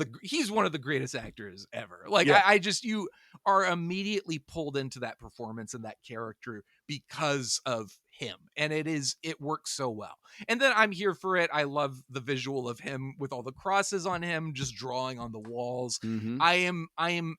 S2: the greatest actors ever. Like I just, you are immediately pulled into that performance and that character because of him. And it works so well. And then I'm here for it. I love the visual of him with all the crosses on him, just drawing on the walls.
S4: Mm-hmm.
S2: I am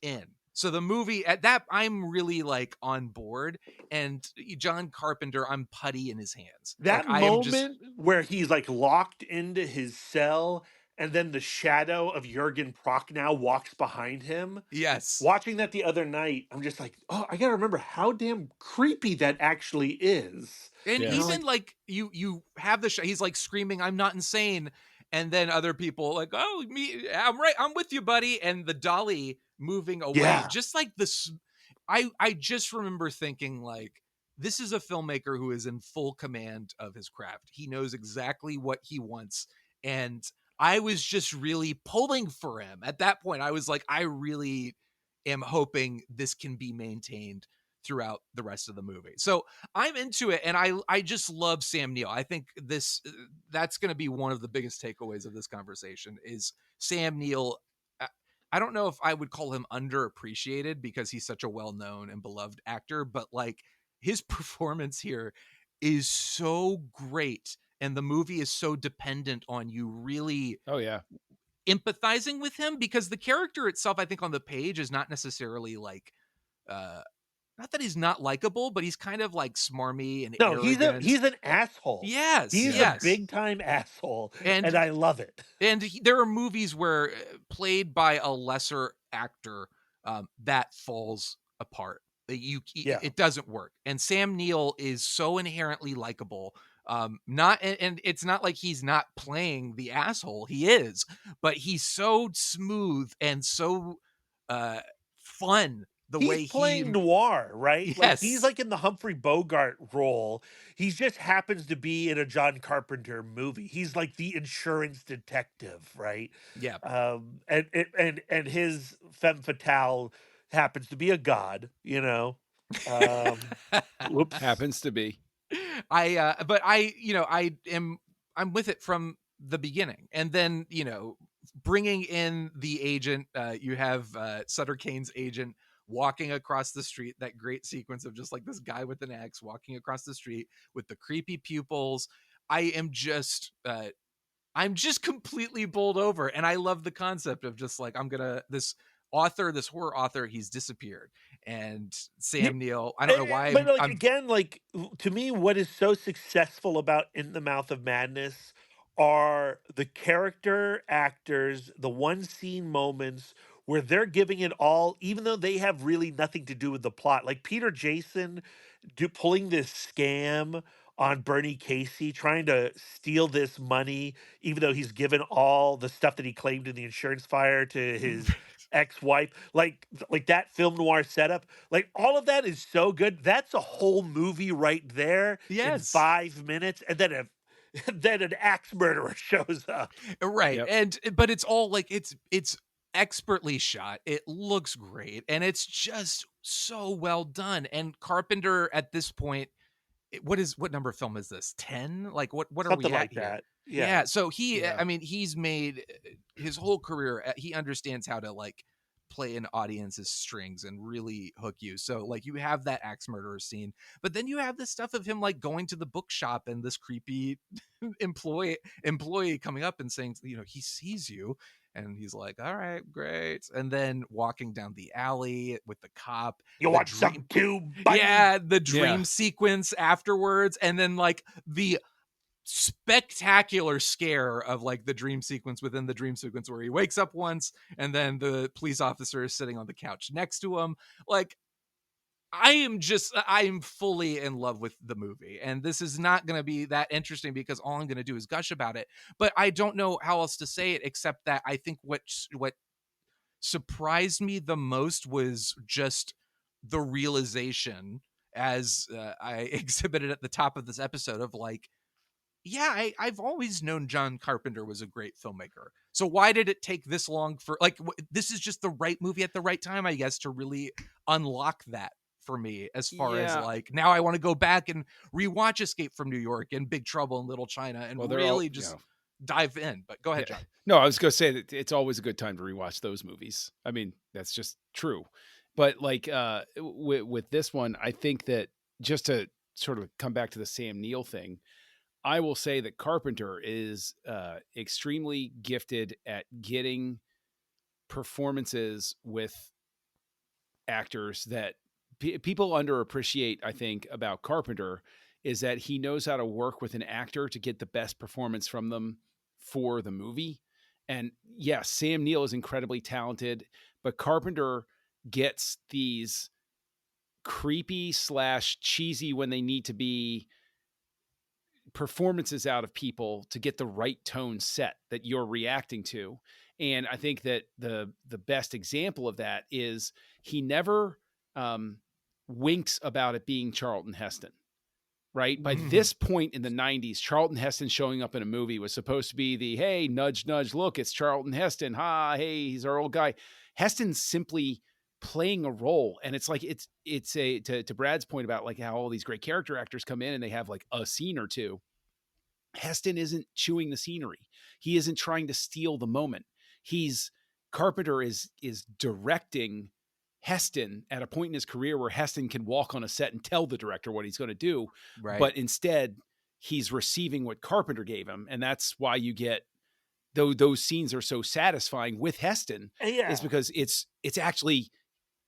S2: in. So the movie at that, I'm really like on board, and John Carpenter, I'm putty in his hands. Like
S3: That
S2: I am just,
S3: moment where he's like locked into his cell, and then the shadow of Jurgen Prochnow walks behind him.
S2: yes.
S3: Watching that the other night, I'm just like, oh, I gotta remember how damn creepy that actually is.
S2: And
S3: You know,
S2: even
S3: like,
S2: like you have the he's like screaming, "I'm not insane," and then other people like, "Oh, me, I'm right, I'm with you, buddy," and the dolly moving away,
S3: yeah,
S2: just like this. I just remember thinking like, this is a filmmaker who is in full command of his craft. He knows exactly what he wants, and I was just really pulling for him at that point. I was like, I really am hoping this can be maintained throughout the rest of the movie. So I'm into it, and I just love Sam Neill. I think this that's going to be one of the biggest takeaways of this conversation is Sam Neill. I don't know if I would call him underappreciated because he's such a well-known and beloved actor, but like his performance here is so great, and the movie is so dependent on you really
S4: Oh yeah.
S2: empathizing with him, because the character itself, I think on the page, is not necessarily like uh not that he's not likable, but he's kind of like smarmy and
S3: no,
S2: arrogant.
S3: he's an asshole.
S2: Yes,
S3: He's a
S2: yes.
S3: big time asshole,
S2: And
S3: and I love it.
S2: there are movies where played by a lesser actor, that falls apart.
S3: Yeah,
S2: It doesn't work. And Sam Neill is so inherently likable. Not and it's not like he's not playing the asshole. He is, but he's so smooth and so uh fun the
S3: he's
S2: way
S3: playing noir, right? Like he's
S2: yes.
S3: like in the Humphrey Bogart role. He just happens to be in a John Carpenter movie. He's like the insurance detective, right?
S2: Yeah.
S3: And his femme fatale happens to be a god, you know. Um, whoops.
S4: Happens to be.
S2: But I'm with it from the beginning. And then, bringing in the agent, you have Sutter Kane's agent walking across the street, that great sequence of just like this guy with an axe walking across the street with the creepy pupils. I'm just completely bowled over. And I love the concept of just like, this horror author, he's disappeared. And
S3: Yeah,
S2: Sam Neill, I don't know why
S3: but like
S2: I'm
S3: again, like to me, what is so successful about In the Mouth of Madness are the character actors, the one scene moments where they're giving it all, even though they have really nothing to do with the plot. Like Peter Jason pulling this scam on Bernie Casey, trying to steal this money, even though he's given all the stuff that he claimed in the insurance fire to his ex-wife. Like that film noir setup, like all of that is so good. That's a whole movie right there in
S2: yes.
S3: 5 minutes, and then then an axe murderer shows up.
S2: Right.
S4: Yep.
S2: But it's all like it's expertly shot. It looks great, and it's just so well done. And Carpenter at this point, what number of film is this? 10? Like what are
S3: Something
S2: we at
S3: like
S2: here?
S3: that. Yeah.
S2: Yeah, so
S4: Yeah.
S2: I mean, he's made his whole career, he understands how to like play an audience's strings and really hook you. So like you have that axe murderer scene, but then you have this stuff of him like going to the bookshop and this creepy employee coming up and saying, he sees you, and he's like, all right, great. And then walking down the alley with the cop,
S3: You
S2: the
S3: want some too, buddy?
S2: yeah, the dream
S4: Yeah.
S2: sequence afterwards, and then like the spectacular scare of like the dream sequence within the dream sequence where he wakes up once and then the police officer is sitting on the couch next to him. Like I am fully in love with the movie, and this is not going to be that interesting because all I'm going to do is gush about it, but I don't know how else to say it except that I think what surprised me the most was just the realization, as I exhibited at the top of this episode, of like, yeah, I've always known John Carpenter was a great filmmaker. So why did it take this long for like this is just the right movie at the right time, I guess, to really unlock that for me, as far as
S4: Yeah.
S2: like now I want to go back and rewatch Escape from New York and Big Trouble in Little China and
S4: Well, they're all,
S2: really just dive in. But go ahead,
S4: yeah.
S2: John.
S4: No, I was going to say that it's always a good time to rewatch those movies. I mean, that's just true. But like with this one, I think that just to sort of come back to the Sam Neill thing, I will say that Carpenter is extremely gifted at getting performances with actors that people underappreciate, I think, about Carpenter is that he knows how to work with an actor to get the best performance from them for the movie. And yes, Sam Neill is incredibly talented, but Carpenter gets these creepy / cheesy when they need to be performances out of people to get the right tone set that you're reacting to. And I think that the best example of that is he never winks about it being Charlton Heston. Right. By this point in the 90s, Charlton Heston showing up in a movie was supposed to be the, hey, nudge, nudge, look, it's Charlton Heston. Ha, hey, he's our old guy. Heston's simply playing a role. And it's like, it's a, to Brad's point about like how all these great character actors come in and they have like a scene or two. Heston isn't chewing the scenery. He isn't trying to steal the moment. Carpenter is directing Heston at a point in his career where Heston can walk on a set and tell the director what he's going to do.
S2: Right.
S4: But instead he's receiving what Carpenter gave him. And that's why you get those scenes are so satisfying with Heston.
S3: Yeah.
S4: Is because it's actually,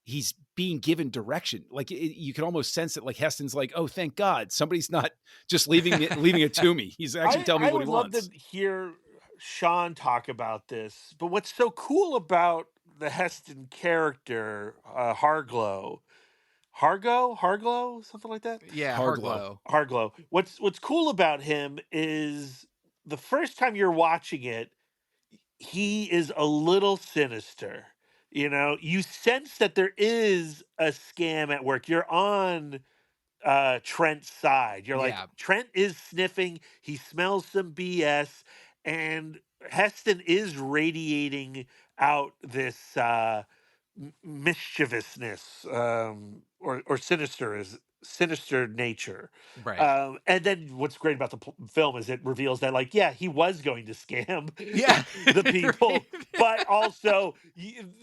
S4: he's being given direction. Like you can almost sense it. Like Heston's like, oh, thank God somebody's not just leaving it to me. He's actually telling me what he wants.
S3: I would love to hear Shawn talk about this, but what's so cool about the Heston character, Harglow, something like that.
S2: Yeah,
S4: Harglow.
S3: Harglow. What's cool about him is the first time you're watching it, he is a little sinister. You know, you sense that there is a scam at work. You're on Trent's side. You're like,
S2: Yeah.
S3: Trent is sniffing. He smells some BS, and Heston is radiating out this mischievousness or sinister nature.
S2: Right.
S3: And then what's great about the film is it reveals that, like, yeah, he was going to scam
S2: Yeah.
S3: the people,
S2: Right.
S3: but also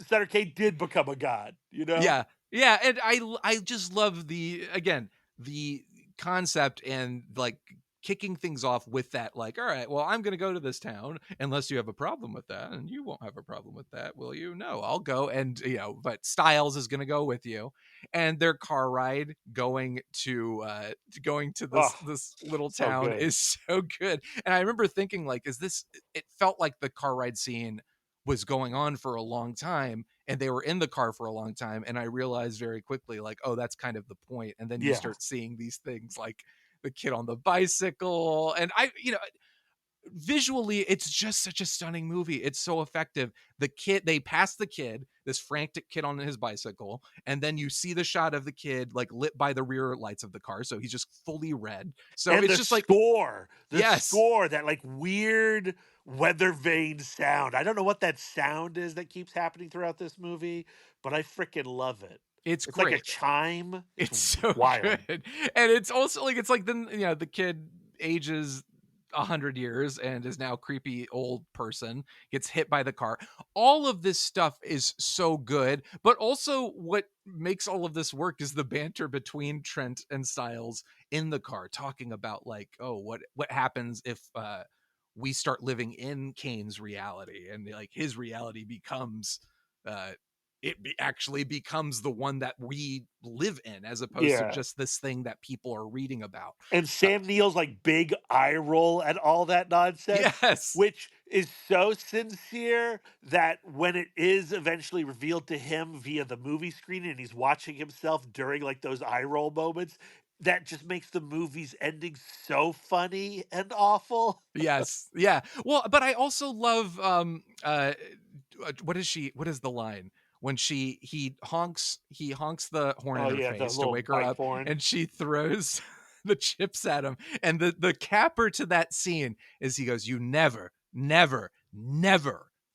S3: Sutter Kane did become a god, you know?
S2: Yeah. Yeah. And I just love the concept and like kicking things off with that, like, all right, well, I'm going to go to this town unless you have a problem with that. And you won't have a problem with that, will you? No, I'll go. And, but Styles is going to go with you. And their car ride going to this little
S3: so
S2: town
S3: good.
S2: is so good. And I remember thinking, like, it felt like the car ride scene was going on for a long time and they were in the car for a long time. And I realized very quickly, like, oh, that's kind of the point. And then you start seeing these things like the kid on the bicycle. And visually, it's just such a stunning movie. It's so effective. They pass the kid, this frantic kid on his bicycle, and then you see the shot of the kid like lit by the rear lights of the car. So he's just fully red. So
S3: and
S2: it's
S3: the
S2: just like
S3: score,
S2: yes.
S3: score, that like weird weather vane sound. I don't know what that sound is that keeps happening throughout this movie, but I freaking love it.
S2: It's
S3: like
S2: great.
S3: a chime.
S2: It's so
S3: wild.
S2: good. And it's also like, it's like then, the kid ages 100 years and is now a creepy old person, gets hit by the car. All of this stuff is so good, but also what makes all of this work is the banter between Trent and Styles in the car, talking about like, oh, what happens if we start living in Kane's reality, and like his reality becomes actually becomes the one that we live in, as opposed to just this thing that people are reading about.
S3: And Sam Neill's like big eye roll at all that nonsense,
S2: yes,
S3: which is so sincere that when it is eventually revealed to him via the movie screen and he's watching himself during like those eye roll moments, that just makes the movie's ending so funny and awful.
S2: Yes. Yeah. Well, but I also love what is the line when he honks the horn in her face to wake her up,
S3: horn.
S2: and she throws the chips at him. And the capper to that scene is he goes, "You never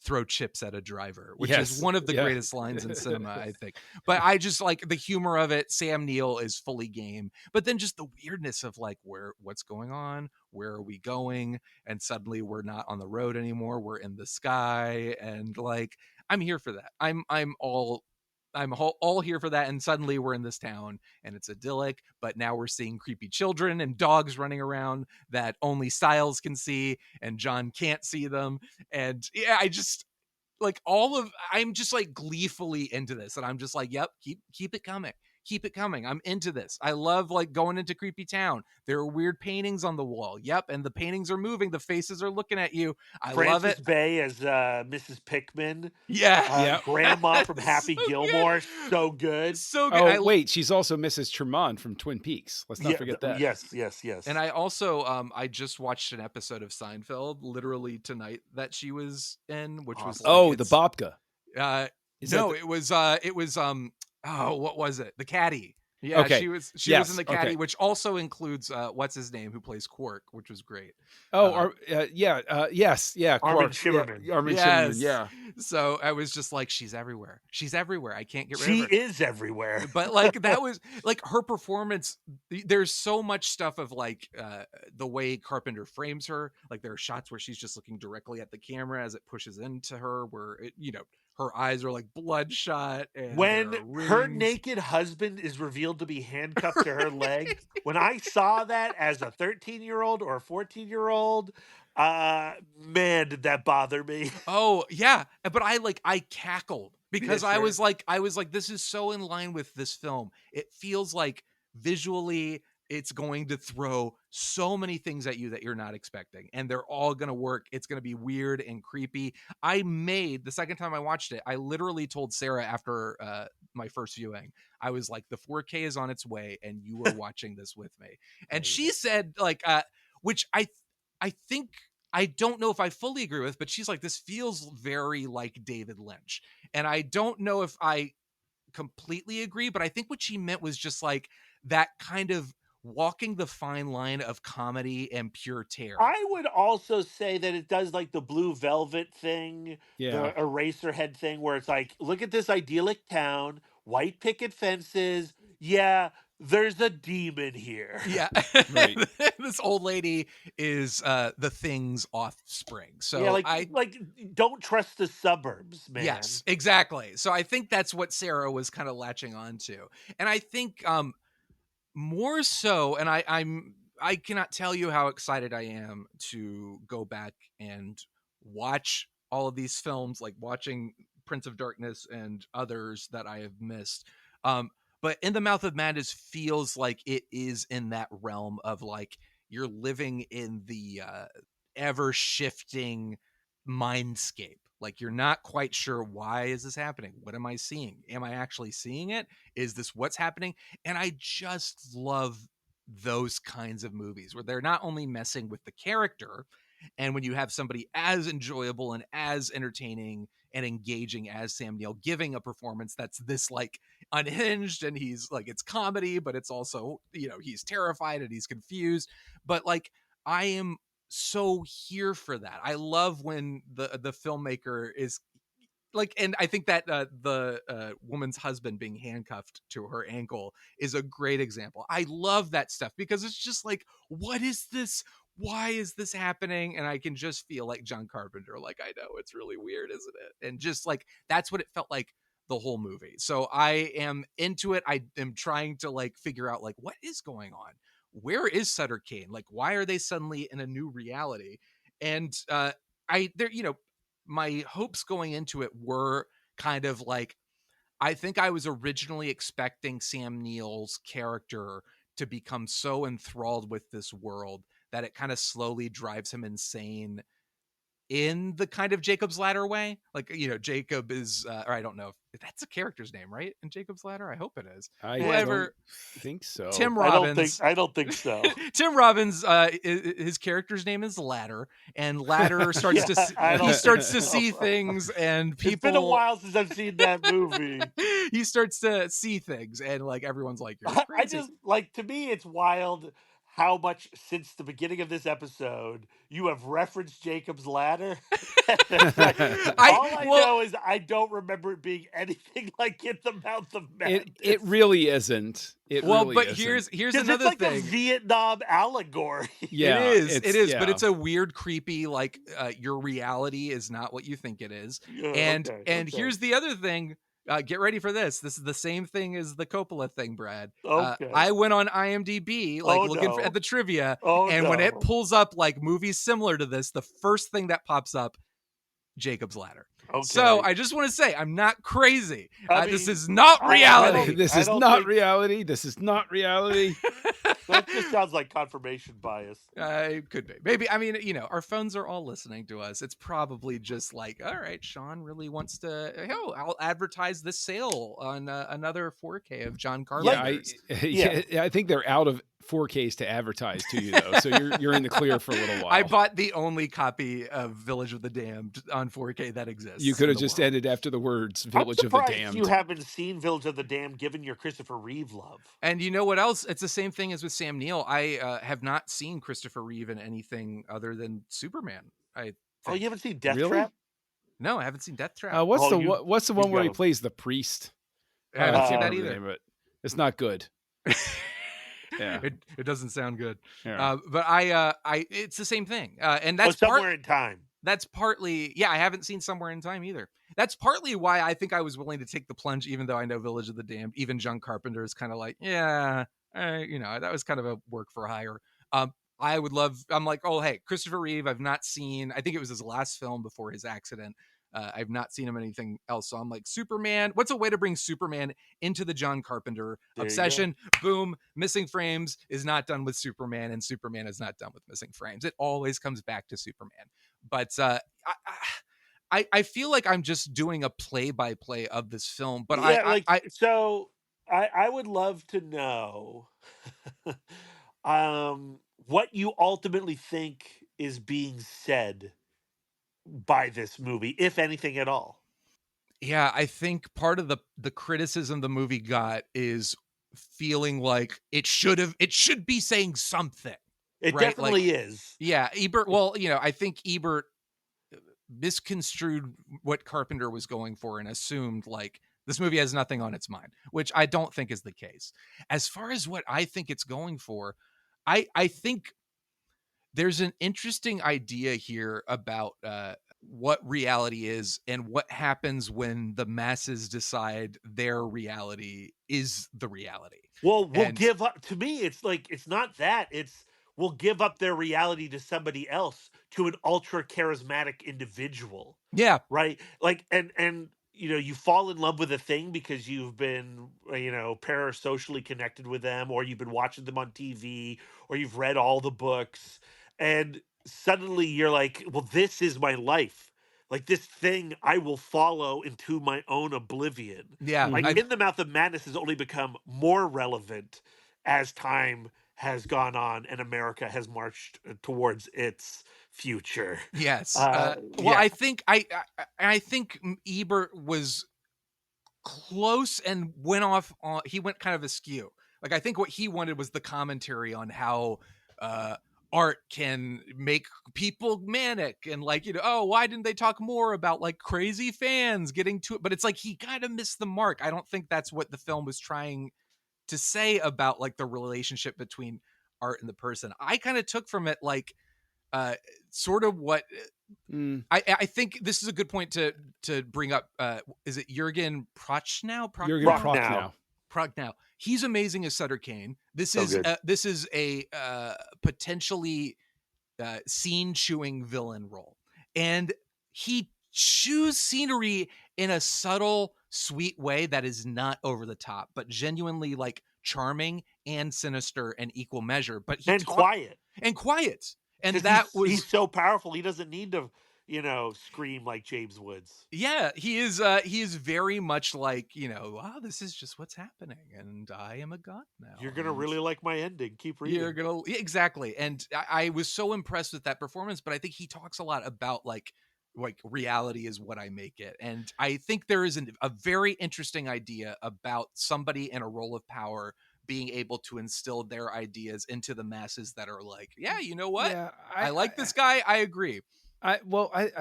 S2: throw chips at a driver," which is one of the greatest lines in cinema, I think. But I just like the humor of it. Sam Neill is fully game, but then just the weirdness of like what's going on, where are we going, and suddenly we're not on the road anymore, we're in the sky, and like I'm here for that. I'm all here for that. And suddenly we're in this town and it's idyllic, but now we're seeing creepy children and dogs running around that only Styles can see and John can't see them. And yeah, like I'm just like gleefully into this, and I'm just like, yep, keep it coming. Keep it coming. I'm into this. I love like going into creepy town. There are weird paintings on the wall. Yep. And the paintings are moving. The faces are looking at you. I love
S3: Frances
S2: it.
S3: Bay as Mrs. Pickman.
S2: Yeah.
S4: Yeah.
S3: Grandma from Happy
S2: So
S3: Gilmore.
S2: good.
S3: So good.
S2: So good.
S4: Oh, wait, she's also Mrs. Tremont from Twin Peaks. Let's not forget that.
S3: Yes.
S2: And I also I just watched an episode of Seinfeld literally tonight that she was in, which was
S3: Awesome.
S4: Oh, the babka.
S2: It was what was it? The Caddy. Yeah,
S4: Okay.
S2: she was
S4: Yes,
S2: in the Caddy,
S4: okay.
S2: which also includes what's his name who plays Quark, which was great.
S4: Oh, yes, yeah,
S3: Armin
S4: Quark.
S3: Shimmerman.
S4: Yeah, Armin
S2: Yes.
S4: Shimmerman, yeah.
S2: So I was just like, she's everywhere. She's everywhere. I can't get rid
S3: She
S2: of her.
S3: is everywhere.
S2: But like that was like her performance. There's so much stuff of like the way Carpenter frames her. Like there are shots where she's just looking directly at the camera as it pushes into her, where it, her eyes are like bloodshot. And
S3: When
S2: there are
S3: her
S2: rings.
S3: naked husband is revealed to be handcuffed to her leg, when I saw that as a 13-year-old or a 14-year-old, man, did that bother me.
S2: Oh yeah, but I cackled because
S3: Yeah,
S2: I
S3: sure.
S2: was like, this is so in line with this film. It feels like visually it's going to throw so many things at you that you're not expecting, and they're all going to work. It's going to be weird and creepy. The second time I watched it, I literally told Sarah after my first viewing, I was like, the 4K is on its way, and you are watching this with me. And she said, like, which I think. I don't know if I fully agree with, but she's like, this feels very like David Lynch. And I don't know if I completely agree, but I think what she meant was just like that kind of walking the fine line of comedy and pure terror.
S3: I would also say that it does like the Blue Velvet thing,
S4: Yeah.
S3: the Eraserhead thing, where it's like, look at this idyllic town, white picket fences. Yeah, there's a demon here.
S2: Yeah.
S4: Right.
S2: This old lady is the Thing's offspring. So
S3: yeah, like don't trust the suburbs, man.
S2: Yes, exactly. So I think that's what Sarah was kind of latching on to. And I think more so, and I cannot tell you how excited I am to go back and watch all of these films, like watching Prince of Darkness and others that I have missed. But In the Mouth of Madness feels like it is in that realm of like you're living in the ever shifting mindscape. Like you're not quite sure, why is this happening? What am I seeing? Am I actually seeing it? Is this what's happening? And I just love those kinds of movies where they're not only messing with the character, and when you have somebody as enjoyable and as entertaining and engaging as Sam Neill giving a performance that's this like unhinged, and he's like, it's comedy, but it's also, he's terrified and he's confused. But like, I am so here for that. I love when the filmmaker is like, and I think that the woman's husband being handcuffed to her ankle is a great example. I love that stuff because it's just like, what is this? Why is this happening? And I can just feel like John Carpenter, like, I know it's really weird, isn't it? And just like, that's what it felt like the whole movie. So I am into it. I am trying to like figure out like, what is going on? Where is Sutter Kane? Like, why are they suddenly in a new reality? And my hopes going into it were kind of like, I think I was originally expecting Sam Neill's character to become so enthralled with this world that it kind of slowly drives him insane in the kind of Jacob's Ladder way. Like, Jacob is, or I don't know if that's a character's name, right? In Jacob's Ladder? I hope it is.
S4: I
S2: Whoever,
S4: don't think so.
S2: Tim Robbins.
S3: I don't think so.
S2: Tim Robbins, his character's name is Ladder, and Ladder starts to see things, and people.
S3: It's been a while since I've seen that movie.
S2: He starts to see things, and like everyone's like, you're crazy.
S3: I just like, to me, it's wild how much since the beginning of this episode you have referenced Jacob's Ladder. Like, all I know is I don't remember it being anything like In the Mouth of Madness.
S4: It really isn't. Here's
S2: another
S3: it's like
S2: thing.
S3: a Vietnam allegory.
S4: Yeah,
S2: it is,
S4: yeah.
S2: but it's a weird, creepy, like your reality is not what you think it is. And here's the other thing. Get ready for this. This is the same thing as the Coppola thing, Brad.
S3: Okay.
S2: I went on IMDb, looking at the trivia, when it pulls up like movies similar to this, the first thing that pops up, Jacob's Ladder. So I just want to say I'm not crazy. This is not
S3: I
S2: reality.
S3: don't-
S4: This
S3: I
S4: is
S3: don't
S4: not
S3: think-
S4: reality. This is not reality.
S3: That just sounds like confirmation bias.
S2: It could be. Maybe. I mean, our phones are all listening to us. It's probably just like, all right, Shawn really wants to. Oh, I'll advertise this sale on another 4K of John Carpenter's.
S4: I think they're out of 4Ks to advertise to you though, so you're in the clear for a little while.
S2: I bought the only copy of Village of the Damned on 4K that exists.
S4: You could have
S2: in the
S4: just
S2: world.
S4: ended after the words
S3: I'm
S4: "Village of the
S3: surprised
S4: Damned."
S3: you haven't seen Village of the Damned, given your Christopher Reeve love.
S2: And you know what else? It's the same thing as with Sam Neill. I have not seen Christopher Reeve in anything other than Superman.
S3: Oh, you haven't seen Death
S4: Really?
S3: Trap?
S2: No, I haven't seen Death Trap.
S4: What's
S3: Oh,
S4: the one where he
S3: gotta-
S4: plays the priest?
S2: I haven't seen that
S4: remember the
S2: either.
S4: name of it. It's not good. Yeah.
S2: It doesn't sound good.
S4: Yeah.
S2: But I it's the same thing. And that's
S3: Somewhere in Time.
S2: That's partly, I haven't seen Somewhere in Time either. That's partly why I think I was willing to take the plunge, even though I know Village of the Damned. Even John Carpenter is kind of like, that was kind of a work for hire. I'm like, oh, hey, Christopher Reeve, I've not seen, I think it was his last film before his accident. I've not seen him in anything else. So I'm like, Superman, what's a way to bring Superman into the John Carpenter obsession? Boom, Missing Frames is not done with Superman, and Superman is not done with Missing Frames. It always comes back to Superman. But I feel like I'm just doing a play-by-play of this film. But
S3: I would love to know what you ultimately think is being said by this movie, if anything at all.
S2: Yeah, I think part of the criticism the movie got is feeling like it should be saying something.
S3: It
S2: right?
S3: definitely is.
S2: Yeah, Ebert. Well, I think Ebert misconstrued what Carpenter was going for and assumed like this movie has nothing on its mind, which I don't think is the case. As far as what I think it's going for, I think there's an interesting idea here about what reality is and what happens when the masses decide their reality is the reality.
S3: Well, we'll give up. To me, it's like, it's not that. It's we'll give up their reality to somebody else, to an ultra charismatic individual.
S2: Yeah.
S3: Right. Like, and you fall in love with a thing because you've been, parasocially connected with them, or you've been watching them on TV, or you've read all the books. And suddenly you're like, well, this is my life. Like, this thing I will follow into my own oblivion.
S2: Yeah.
S3: Like, In the Mouth of Madness has only become more relevant as time has gone on and America has marched towards its future.
S2: Yes.
S3: Yeah.
S2: I think I think Ebert was close and went off on, he went kind of askew. Like, I think what he wanted was the commentary on how art can make people manic and like, oh, why didn't they talk more about like crazy fans getting to it? But it's like he kind of missed the mark. I don't think that's what the film was trying to say about like the relationship between art and the person. I kind of took from it like sort of what I think this is a good point to bring up. Is it Jürgen Prochnow? Prochnow. He's amazing as Sutter Kane. This is a potentially scene chewing villain role, and he chews scenery in a subtle, sweet way that is not over the top, but genuinely like charming and sinister in equal measure. But quiet. And that
S3: he's so powerful. He doesn't need to, scream like James Woods.
S2: Yeah, he is very much like, wow, this is just what's happening, and I am a god now.
S3: You're gonna really like my ending. Keep reading.
S2: Exactly. And I was so impressed with that performance, but I think he talks a lot about like reality is what I make it. And I think there is a very interesting idea about somebody in a role of power being able to instill their ideas into the masses that are like, yeah, you know what? Yeah, I like this guy. I agree.
S4: I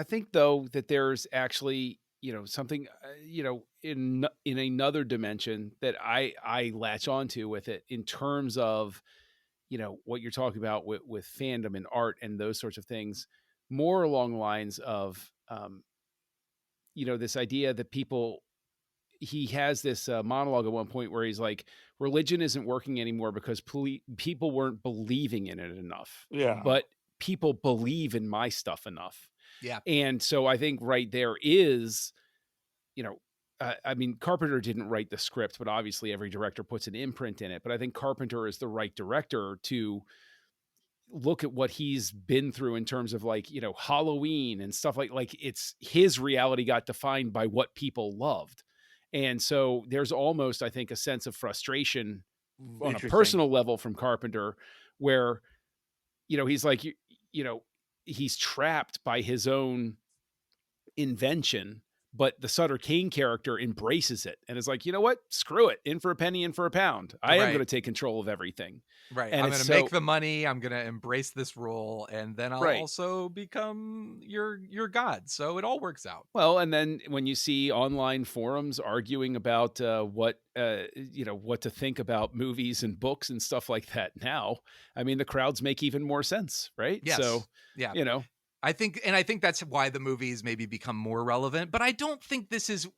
S4: think though that there's actually, something, in another dimension that I latch onto with it in terms of, what you're talking about with fandom and art and those sorts of things, more along the lines of, this idea that he has this monologue at one point where he's like, religion isn't working anymore because people weren't believing in it enough.
S3: Yeah.
S4: But people believe in my stuff enough.
S2: Yeah.
S4: And so I think right there is, you know, I mean, Carpenter didn't write the script, but obviously every director puts an imprint in it. But I think Carpenter is the right director to look at what he's been through in terms of like, you know, Halloween and stuff like it's his reality got defined by what people loved. And so there's almost, I think, a sense of frustration on a
S3: Interesting.
S4: personal level from Carpenter where, you know, he's like, you know, he's trapped by his own invention, but the Sutter Kane character embraces it and is like, you know what? Screw it. In for a penny, in for a pound. I am going to
S2: Right.
S4: take control of everything.
S2: Right.
S4: And
S2: I'm
S4: it's
S2: going to
S4: so
S2: make the money. I'm going to embrace this role, and then I'll
S4: right.
S2: also become your god. So it all works out.
S4: Well, and then when you see online forums arguing about what you know, what to think about movies and books and stuff like that now, I mean, the crowds make even more sense, right?
S2: Yes.
S4: So,
S2: Yeah.
S4: you know,
S2: I think that's why the movies maybe become more relevant, but I don't think this is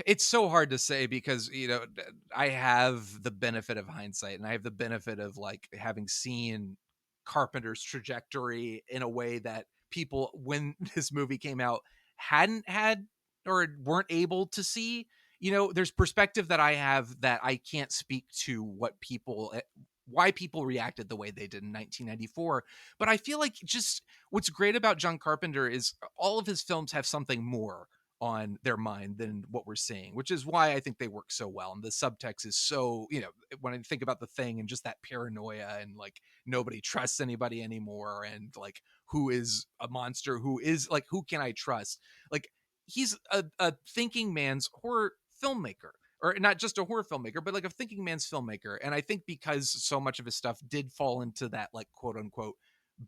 S2: it's so hard to say because, you know, I have the benefit of hindsight and I have the benefit of like having seen Carpenter's trajectory in a way that people when this movie came out hadn't had or weren't able to see. You know, there's perspective that I have that I can't speak to what people why people reacted the way they did in 1994, but I feel like just what's great about John Carpenter is all of his films have something more on their mind than what we're seeing, which is why I think they work so well. And the subtext is so, you know, when I think about The Thing and just that paranoia and like nobody trusts anybody anymore and like who is a monster, who is like, who can I trust? Like he's a thinking man's horror filmmaker, or not just a horror filmmaker, but like a thinking man's filmmaker. And I think because so much of his stuff did fall into that like quote unquote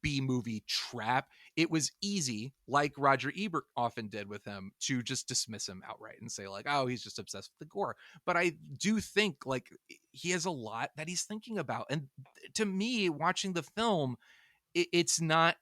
S2: B movie trap, it was easy, like Roger Ebert often did with him, to just dismiss him outright and say like, oh, he's just obsessed with the gore. But I do think like he has a lot that he's thinking about. And to me, watching the film, it's not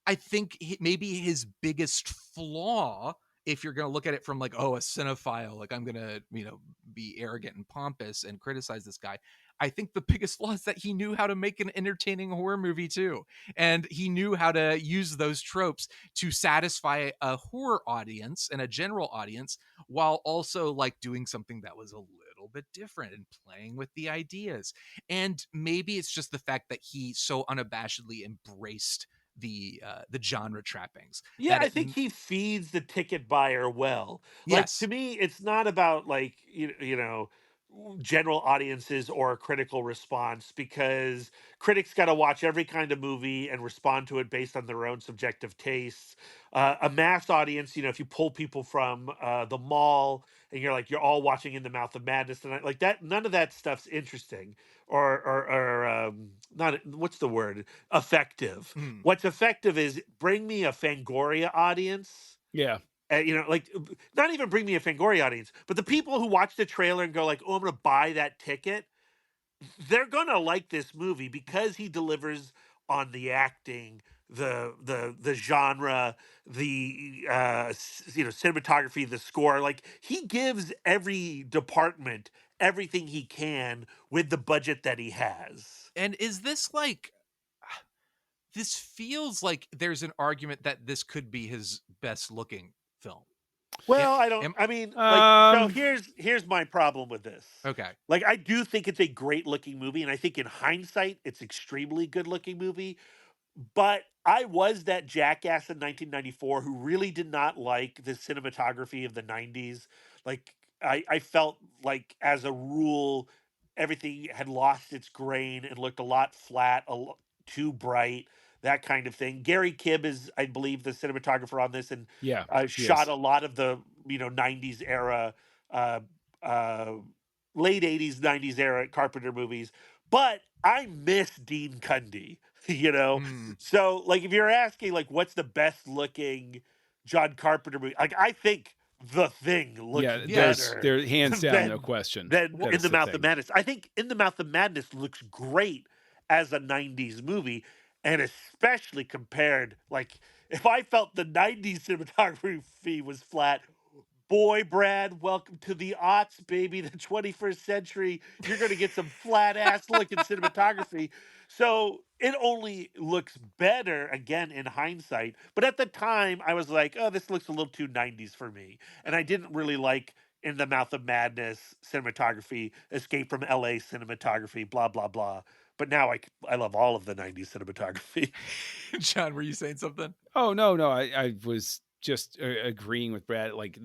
S2: I think maybe his biggest flaw, if you're going to look at it from like, oh, a cinephile, like I'm going to, you know, be arrogant and pompous and criticize this guy. I think the biggest flaw is that he knew how to make an entertaining horror movie too. And he knew how to use those tropes to satisfy a horror audience and a general audience while also like doing something that was a little bit different and playing with the ideas. And maybe it's just the fact that he so unabashedly embraced the genre trappings.
S3: Yeah,
S2: That
S3: I think he feeds the ticket buyer well. Like
S2: yes,
S3: to me, it's not about like you know general audiences or a critical response because critics got to watch every kind of movie and respond to it based on their own subjective tastes. A mass audience, you know, if you pull people from the mall and you're like you're all watching In the Mouth of Madness tonight, like that, none of that stuff's interesting or not. What's the word? Effective.
S2: mm,
S3: What's effective is bring me a Fangoria audience.
S4: yeah.
S3: You know, like not even bring me a Fangoria audience, but the people who watch the trailer and go like, "Oh, I'm going to buy that ticket." They're going to like this movie because he delivers on the acting, the genre, the you know, cinematography, the score. Like he gives every department everything he can with the budget that he has.
S2: and is this like this feels like there's an argument that this could be his best looking film.
S3: Well, I don't.
S2: Am,
S3: I mean, like, so
S4: Um,
S3: here's my problem with this.
S2: okay.
S3: Like, I do think it's a great looking movie, and I think in hindsight, it's extremely good looking movie. But I was that jackass in 1994 who really did not like the cinematography of the 90s. Like, I felt like, as a rule, everything had lost its grain and looked a lot flat, too bright, that kind of thing. Gary Kibb is, I believe, the cinematographer on this, and
S4: yeah, he
S3: shot
S4: is.
S3: a lot of the 90s era, uh, uh, late 80s, 90s era Carpenter movies. But I miss Dean Cundy, you know?
S2: Mm,
S3: So, like, if you're asking, like, what's the best looking John Carpenter movie? Like, I think The Thing looks
S4: Yeah,
S2: yes.
S3: better
S4: there hands down, no
S3: than
S4: question
S3: than
S4: that
S3: In
S4: it's
S3: the
S4: the
S3: Mouth of
S4: thing.
S3: Madness. I think In the Mouth of Madness looks great as a 90s movie, and especially compared, like, if I felt the 90s cinematography was flat, boy, Brad, welcome to the aughts, baby, the 21st century. You're going to get some flat ass looking cinematography. So it only looks better again in hindsight. But at the time, I was like, oh, this looks a little too 90s for me. And I didn't really like In the Mouth of Madness cinematography, Escape from LA cinematography, blah, blah, blah. But now I love all of the 90s cinematography.
S2: John, were you saying something?
S4: Oh, no. I was just agreeing with Brad. Like,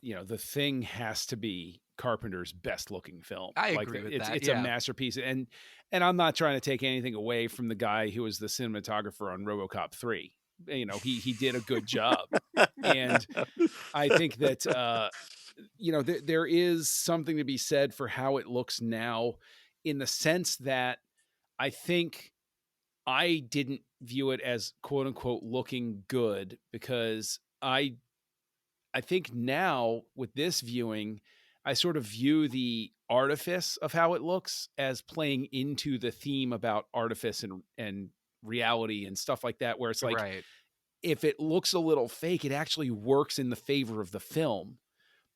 S4: The Thing has to be Carpenter's best looking film.
S2: I
S4: Like,
S2: agree with
S4: it's
S2: that,
S4: it's
S2: yeah.
S4: a masterpiece. And I'm not trying to take anything away from the guy who was the cinematographer on RoboCop 3. He did a good job. And I think that there is something to be said for how it looks now, in the sense that I think I didn't view it as quote unquote looking good, because I think now with this viewing, I sort of view the artifice of how it looks as playing into the theme about artifice and reality and stuff like that, where it's like,
S2: Right.
S4: if it looks a little fake, it actually works in the favor of the film,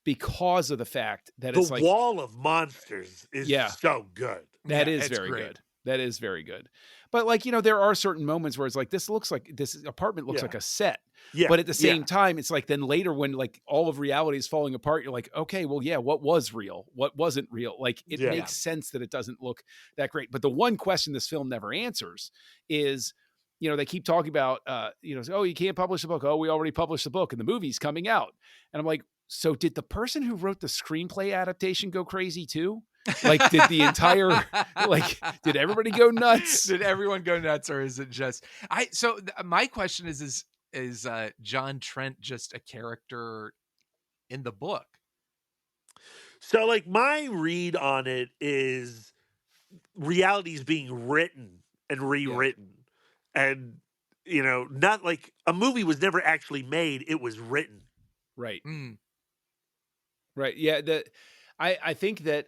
S4: because of the fact that
S3: The
S4: it's like,
S3: wall of monsters is so good.
S4: that
S2: Yeah,
S4: is
S2: it's
S4: very
S2: great.
S4: good. That is very good. But like, there are certain moments where it's like, this apartment looks
S3: Yeah.
S4: like a set.
S3: Yeah.
S4: But at the same
S3: yeah.
S4: time, it's like, then later when like all of reality is falling apart, you're like, okay, well, yeah, what was real? What wasn't real? Like, it
S3: Yeah.
S4: makes sense that it doesn't look that great. But the one question this film never answers is, they keep talking about, oh, you can't publish a book. Oh, we already published the book and the movie's coming out. And I'm like, so did the person who wrote the screenplay adaptation go crazy too? Like, did the entire, did everybody go nuts?
S2: Did everyone go nuts, or is it just my question is John Trent just a character in the book?
S3: So like my read on it is reality is being written and rewritten. And not like a movie was never actually made, it was written.
S4: Right.
S2: Mm.
S4: Right. Yeah. I think that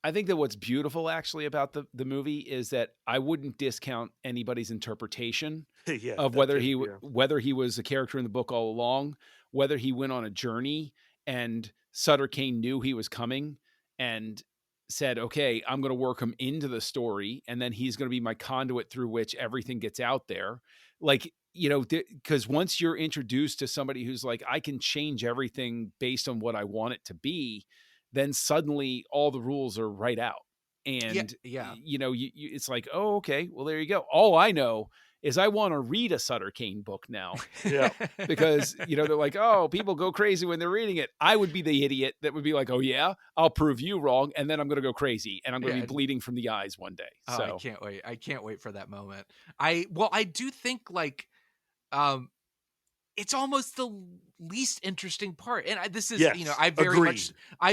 S4: what's beautiful actually about the movie is that I wouldn't discount anybody's interpretation
S3: Yeah,
S4: of
S3: that
S4: whether
S3: too, yeah.
S4: whether he was a character in the book all along, whether he went on a journey and Sutter Kane knew he was coming and said, okay, I'm going to work him into the story, and then he's going to be my conduit through which everything gets out there. Like, because once you're introduced to somebody who's like, I can change everything based on what I want it to be, then suddenly all the rules are right out. And,
S2: yeah.
S4: It's like, oh, okay, well, there you go. All I know is I want to read a Sutter Kane book now.
S3: Yeah.
S4: Because, they're like, oh, people go crazy when they're reading it. I would be the idiot that would be like, oh, yeah, I'll prove you wrong. And then I'm going to go crazy and I'm going to be bleeding from the eyes one day.
S2: Oh,
S4: So
S2: I can't wait. I can't wait for that moment. I do think like, it's almost the least interesting part. And this is,
S3: Yes,
S2: I
S3: agreed.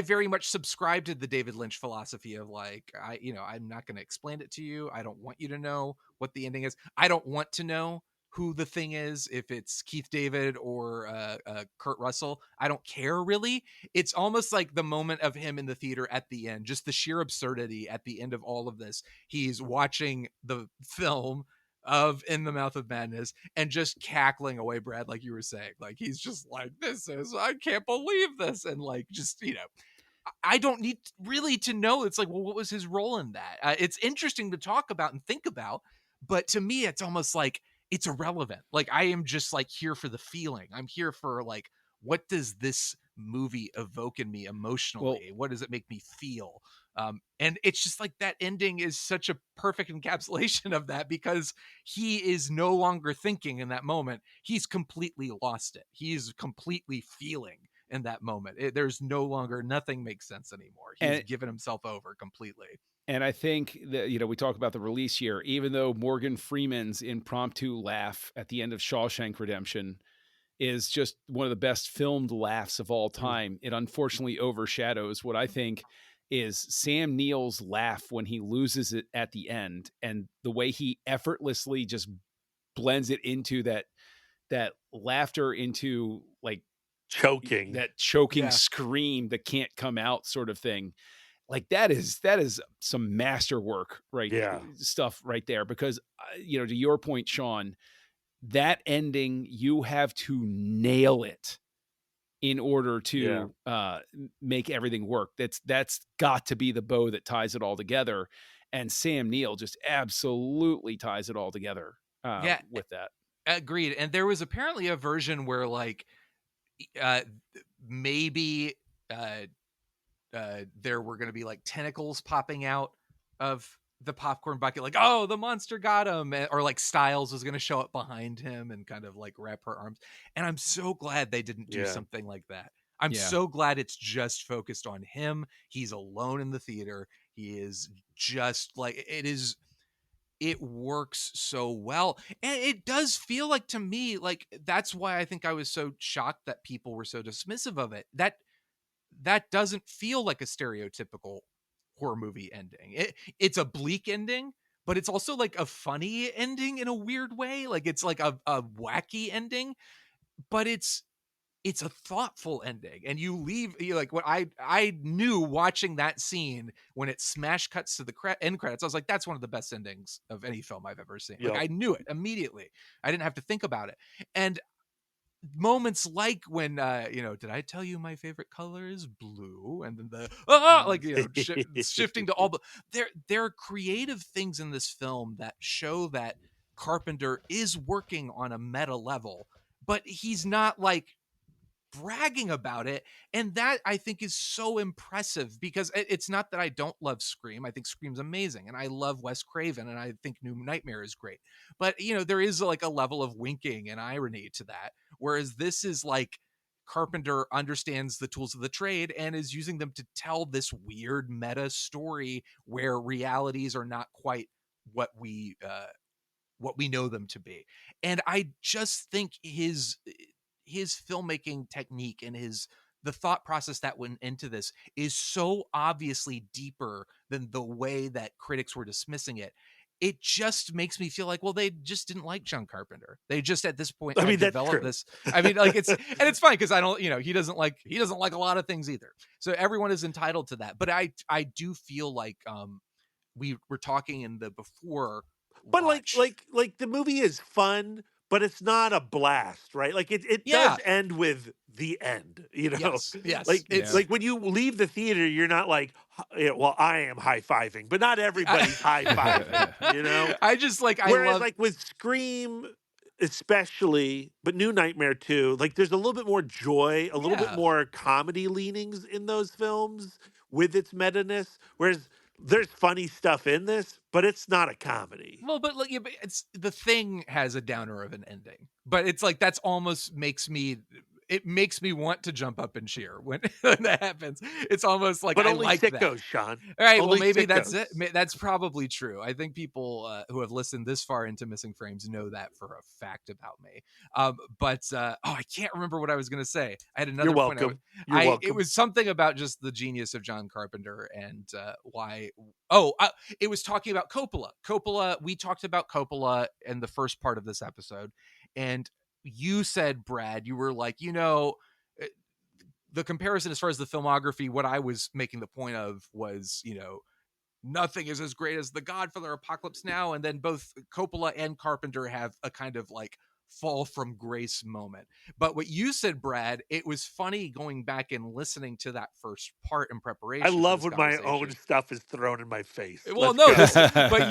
S2: very much subscribe to the David Lynch philosophy of like, I'm not going to explain it to you. I don't want you to know what the ending is. I don't want to know who the thing is, if it's Keith David or Kurt Russell. I don't care really. It's almost like the moment of him in the theater at the end, just the sheer absurdity at the end of all of this. He's watching the film of In the Mouth of Madness and just cackling away, Brad, like you were saying. Like, he's just like, I can't believe this. And like, just, I don't need really to know. It's like, well, what was his role in that? It's interesting to talk about and think about, but to me, it's almost like it's irrelevant. Like, I am just like here for the feeling. I'm here for like, what does this movie evoke in me emotionally? What does it make me feel? And it's just like that ending is such a perfect encapsulation of that, because he is no longer thinking in that moment. He's completely lost it. He's completely feeling in that moment. There's no longer, nothing makes sense anymore. He's given himself over completely.
S4: And I think that, we talk about the release year, even though Morgan Freeman's impromptu laugh at the end of Shawshank Redemption is just one of the best filmed laughs of all time, it unfortunately overshadows what I think is Sam Neill's laugh when he loses it at the end, and the way he effortlessly just blends it into that laughter into like
S3: choking
S4: scream that can't come out sort of thing. Like that is some masterwork, right?
S3: Yeah.
S4: Stuff right there, because to your point, Shawn, that ending, you have to nail it in order to make everything work. That's got to be the bow that ties it all together. And Sam Neill just absolutely ties it all together with that.
S2: Agreed. And there was apparently a version where like maybe there were going to be like tentacles popping out of the popcorn bucket, like, oh, the monster got him, or like Styles was going to show up behind him and kind of like wrap her arms. And I'm so glad they didn't do something like that. I'm so glad it's just focused on him. He's alone in the theater. He is just like, it works so well. And it does feel like, to me, like that's why I think I was so shocked that people were so dismissive of it. That doesn't feel like a stereotypical horror movie ending. It's a bleak ending, but it's also like a funny ending in a weird way. Like it's like a wacky ending, but it's a thoughtful ending. And you like what I knew watching that scene when it smash cuts to the end credits. I was like, that's one of the best endings of any film I've ever seen. Like I knew it immediately. I didn't have to think about it. And moments like when did I tell you my favorite color is blue, and then the shifting to all, but there are creative things in this film that show that Carpenter is working on a meta level, but he's not like bragging about it. And that I think is so impressive, because it's not that I don't love Scream. I think Scream's amazing, and I love Wes Craven, and I think New Nightmare is great. But there is like a level of winking and irony to that, whereas this is like Carpenter understands the tools of the trade and is using them to tell this weird meta story where realities are not quite what we know them to be. And I just think his filmmaking technique and the thought process that went into this is so obviously deeper than the way that critics were dismissing it. It just makes me feel like, well, they just didn't like John Carpenter. They just at this point developed this. I mean, like it's fine because I don't, he doesn't like a lot of things either. So everyone is entitled to that. But I do feel like we were talking in the before.
S3: But
S2: watch.
S3: like the movie is fun, but it's not a blast, right? Like it does end with the end,
S2: Yes.
S3: Like it's like when you leave the theater, you're not like, well, I am high-fiving, but not everybody's high-fiving,
S2: I just like,
S3: whereas like with Scream especially, but New Nightmare too, like there's a little bit more joy, a little bit more comedy leanings in those films with its meta-ness, whereas there's funny stuff in this, but it's not a comedy.
S2: Well, but like, it's The Thing has a downer of an ending, but it's like that's almost makes me want to jump up and cheer when that happens. It's almost like,
S3: but
S2: I
S3: only
S2: like
S3: sickos,
S2: that.
S3: Shawn.
S2: All right,
S3: only
S2: well, maybe
S3: sickos.
S2: That's it. That's probably true. I think people who have listened this far into Missing Frames know that for a fact about me. But I can't remember what I was going to say. I had another
S3: You're
S2: point.
S3: welcome. You're welcome.
S2: It was something about just the genius of John Carpenter and why. It was talking about Coppola. We talked about Coppola in the first part of this episode, and you said, Brad, you were like, the comparison as far as the filmography, what I was making the point of was, nothing is as great as The Godfather, Apocalypse Now, and then both Coppola and Carpenter have a kind of like fall from grace moment. But what you said, Brad, it was funny going back and listening to that first part in preparation.
S3: I love when my own stuff is thrown in my face.
S2: Well,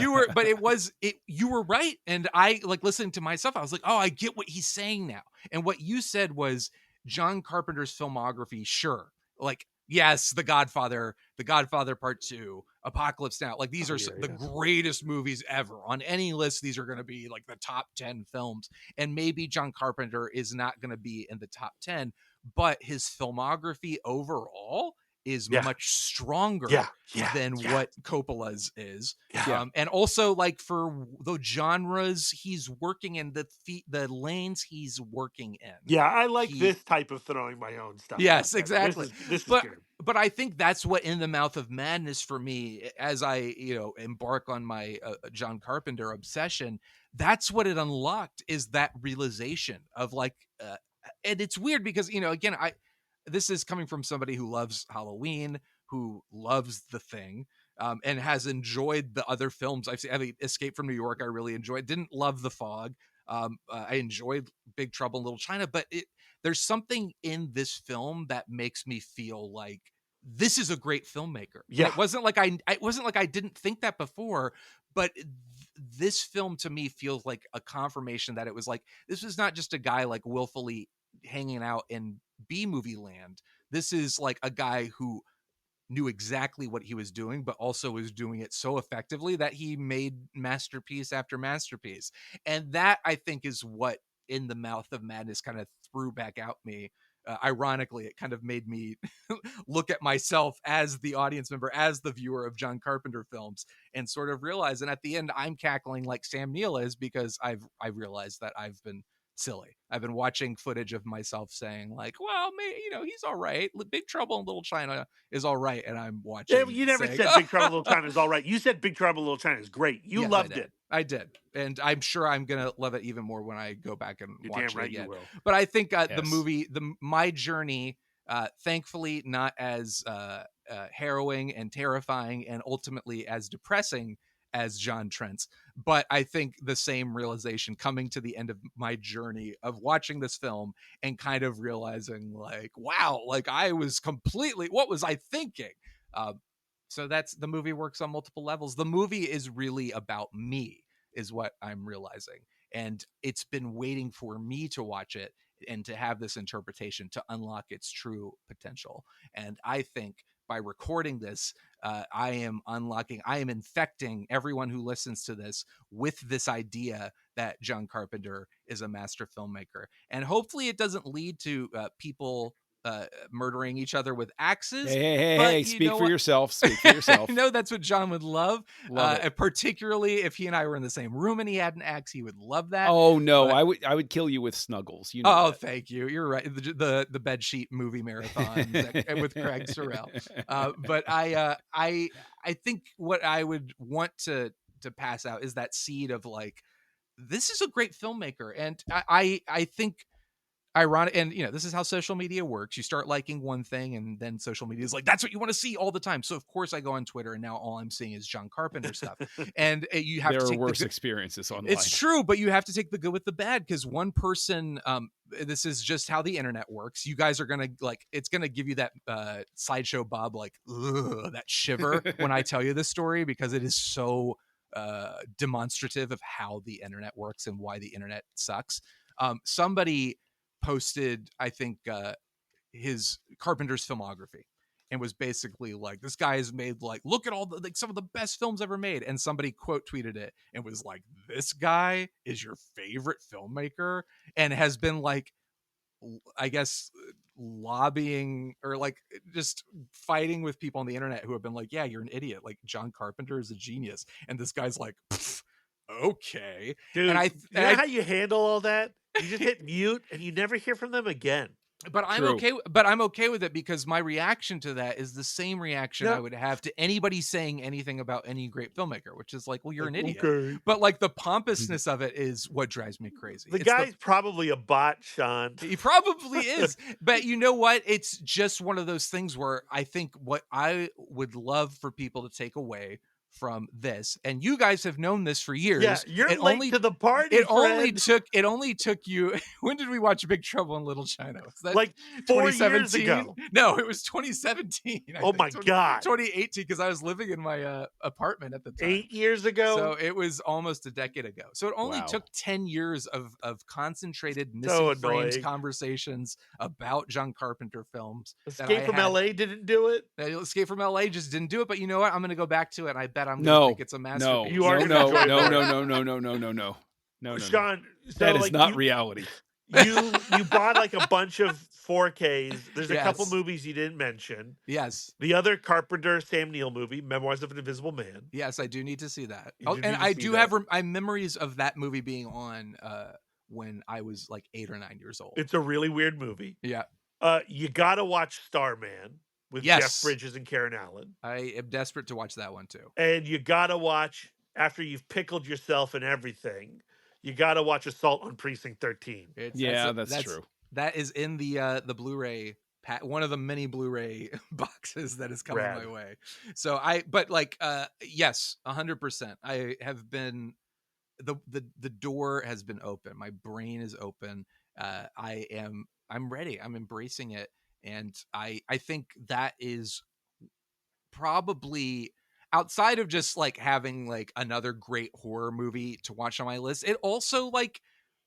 S2: you were right. And I like listening to myself. I was like, oh, I get what he's saying now. And what you said was John Carpenter's filmography. Sure. Like, yes, The Godfather Part 2, Apocalypse Now. Like these are the greatest movies ever. On any list, these are going to be like the top 10 films. And maybe John Carpenter is not going to be in the top 10, but his filmography overall is much stronger than what Coppola's is. And also like for the genres he's working in, the lanes he's working in.
S3: Yeah, I like this type of throwing my own stuff.
S2: Yes, exactly.
S3: This is good.
S2: But I think that's what In the Mouth of Madness for me, as I, embark on my John Carpenter obsession, that's what it unlocked, is that realization of like, and it's weird because, again, this is coming from somebody who loves Halloween, who loves The Thing, and has enjoyed the other films I've seen. I mean, Escape from New York, I really enjoyed. Didn't love The Fog. I enjoyed Big Trouble in Little China, but there's something in this film that makes me feel like this is a great filmmaker.
S3: Yeah.
S2: And it wasn't like I didn't think that before, but this film to me feels like a confirmation that it was like, this was not just a guy like willfully hanging out in B movie land. This is like a guy who knew exactly what he was doing, but also was doing it so effectively that he made masterpiece after masterpiece. And that, I think, is what In the Mouth of Madness kind of threw back out me. Ironically, it kind of made me look at myself as the audience member, as the viewer of John Carpenter films, and sort of realize, and at the end I'm cackling like Sam Neill is, because I realized that I've been silly. I've been watching footage of myself saying like, well, he's all right. Big Trouble in Little China is all right. And I'm watching.
S3: Yeah, you never said Big Trouble in Little China is all right. You said Big Trouble in Little China is great. You
S2: Yes,
S3: loved it.
S2: I did. And I'm sure I'm going to love it even more when I go back and
S3: You're
S2: watch
S3: damn right
S2: it again.
S3: you will.
S2: But I think the
S4: Yes.
S2: movie, my journey, thankfully not as harrowing and terrifying and ultimately as depressing as John Trent's, but I think the same realization coming to the end of my journey of watching this film and kind of realizing like, wow, like I was completely, what was I thinking? So that's, the movie works on multiple levels. The movie is really about me, is what I'm realizing. And it's been waiting for me to watch it and to have this interpretation to unlock its true potential. And I think by recording this, I am infecting everyone who listens to this with this idea that John Carpenter is a master filmmaker. And hopefully it doesn't lead to people murdering each other with axes.
S4: Hey, speak for yourself. Speak for yourself.
S2: I know that's what John would love.
S4: Love it.
S2: Particularly if he and I were in the same room and he had an axe, he would love that.
S4: Oh no,
S2: but
S4: I would kill you with Snuggles. You know. That.
S2: Thank you. You're right. The bed sheet movie marathon with Craig Sorrell. But I think what I would want to pass out is that seed of like, this is a great filmmaker, and I think. Ironic, and this is how social media works. You start liking one thing and then social media is like, that's what you want to see all the time. So of course I go on Twitter and now all I'm seeing is John Carpenter stuff. And you have
S4: there
S2: to
S4: are
S2: take
S4: worse experiences online.
S2: It's true, but you have to take the good with the bad, because one person, this is just how the internet works. You guys are gonna like, it's gonna give you that Sideshow Bob like, ugh, that shiver when I tell you this story, because it is so demonstrative of how the internet works and why the internet sucks. Somebody posted, I think, his Carpenter's filmography, and was basically like, this guy has made like, look at all the like some of the best films ever made, and somebody quote tweeted it and was like, this guy is your favorite filmmaker, and has been like, I guess, lobbying or like just fighting with people on the internet who have been like, yeah, you're an idiot, like John Carpenter is a genius, and this guy's like, okay,
S3: dude.
S2: And
S3: you know how you handle all that? You just hit mute and you never hear from them again.
S2: But I'm okay. But I'm okay with it, because my reaction to that is the same reaction I would have to anybody saying anything about any great filmmaker, which is like, well, you're an idiot.
S3: Okay.
S2: But like, the pompousness of it is what drives me crazy.
S3: The guy's probably a bot, Shawn.
S2: He probably is. But you know what? It's just one of those things where I think what I would love for people to take away from this, and you guys have known this for years.
S3: Yeah, you're late to the party. It
S2: only took you. When did we watch Big Trouble in Little China? Was that
S3: like 4 years ago?
S2: No, it was 2017.
S3: Oh my God,
S2: 2018, because I was living in my apartment at the time.
S3: 8 years ago.
S2: So it was almost a decade ago. So it only took 10 years of concentrated missing frames conversations about John Carpenter films.
S3: Escape from LA didn't do it.
S2: Escape from LA just didn't do it. But you know what? I'm going to go back to it, and I bet I'm going to think it's a masterpiece.
S4: No.
S3: Shawn,
S4: that is not reality.
S3: You bought like a bunch of 4Ks. There's a couple movies you didn't mention.
S2: Yes.
S3: The other Carpenter Sam Neill movie, Memoirs of an Invisible Man.
S2: Yes, I do need to see that. I do have memories of that movie being on when I was like 8 or 9 years old.
S3: It's a really weird movie.
S2: Yeah.
S3: You got to watch Starman with Jeff Bridges and Karen Allen.
S2: I am desperate to watch that one too.
S3: And you got to watch, after you've pickled yourself and everything, you got to watch Assault on Precinct 13.
S4: That's true.
S2: That is in the Blu-ray one of the many Blu-ray boxes that is coming my way. So yes, 100%. I have been, the door has been open. My brain is open. I am I'm ready. I'm embracing it. And I think that is probably, outside of just like having like another great horror movie to watch on my list, it also like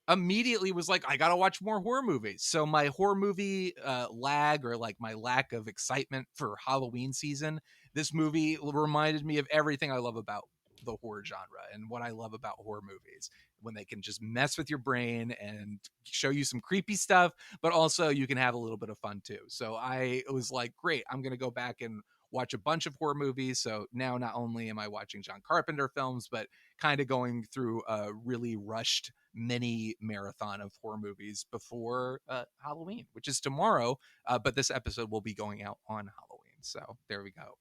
S2: immediately was like, I gotta watch more horror movies. So my horror movie lag, or like my lack of excitement for Halloween season, this movie reminded me of everything I love about the horror genre and what I love about horror movies, when they can just mess with your brain and show you some creepy stuff, but also you can have a little bit of fun too. So I was like, great, I'm gonna go back and watch a bunch of horror movies. So now not only am I watching John Carpenter films, but kind of going through a really rushed mini marathon of horror movies before Halloween, which is tomorrow. But this episode will be going out on Halloween. So there we go.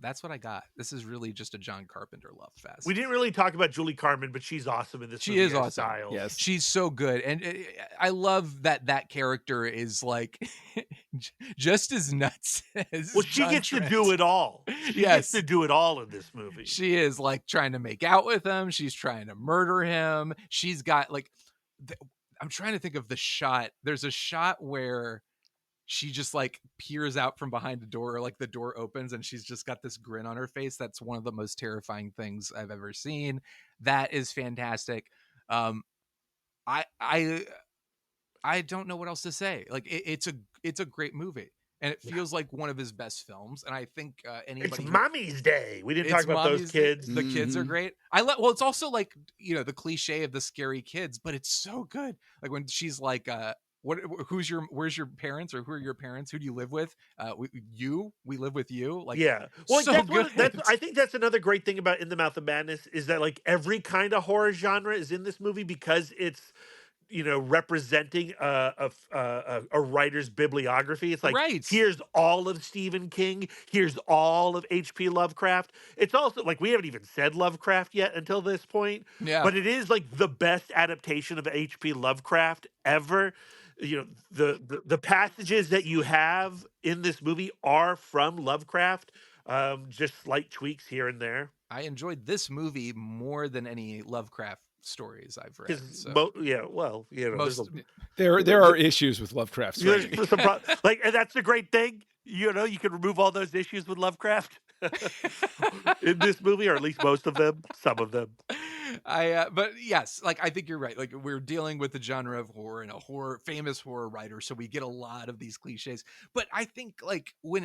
S2: That's what I got. This is really just a John Carpenter love fest.
S3: We didn't really talk about Julie Carmen, but she's awesome in this
S2: She
S3: movie.
S2: is awesome.
S3: Styles.
S4: Yes.
S2: She's so good. And I love that character is like just as nuts as
S3: Well, she
S2: John
S3: gets
S2: Trent.
S3: to do it all. She
S2: Yes.
S3: gets to do it all in this movie.
S2: She is like trying to make out with him. She's trying to murder him. She's got like, I'm trying to think of the shot. There's a shot where she just like peers out from behind the door, or like the door opens and she's just got this grin on her face. That's one of the most terrifying things I've ever seen. That is fantastic. I don't know what else to say. Like it's a great movie, and it feels like one of his best films. And I think anybody.
S3: It's Mommy's Day. We didn't talk
S2: It's
S3: about those
S2: Mommy's
S3: kids.
S2: The kids are great. Well, it's also like, you know, the cliche of the scary kids, but it's so good. Like when she's like, where's your parents, or who are your parents? Who do you live with? We live with you. Like,
S3: Yeah. Well,
S2: so good.
S3: I think that's another great thing about In the Mouth of Madness, is that like every kind of horror genre is in this movie, because it's, you know, representing a writer's bibliography. It's like,
S2: Right.
S3: here's all of Stephen King, here's all of H.P. Lovecraft. It's also like, we haven't even said Lovecraft yet until this point,
S2: Yeah.
S3: but it is like the best adaptation of H.P. Lovecraft ever. You know, the passages that you have in this movie are from Lovecraft, just slight tweaks here and there.
S2: I enjoyed this movie more than any Lovecraft stories I've read.
S3: Because
S2: So.
S3: well, you know,
S2: Most,
S4: There are issues with Lovecraft's
S3: there's
S4: writing.
S3: like, and that's the great thing. You know, you can remove all those issues with Lovecraft in this movie, or at least most of them, some of them.
S2: But yes, like I think you're right. Like we're dealing with the genre of horror and famous horror writer, so we get a lot of these cliches. But I think like when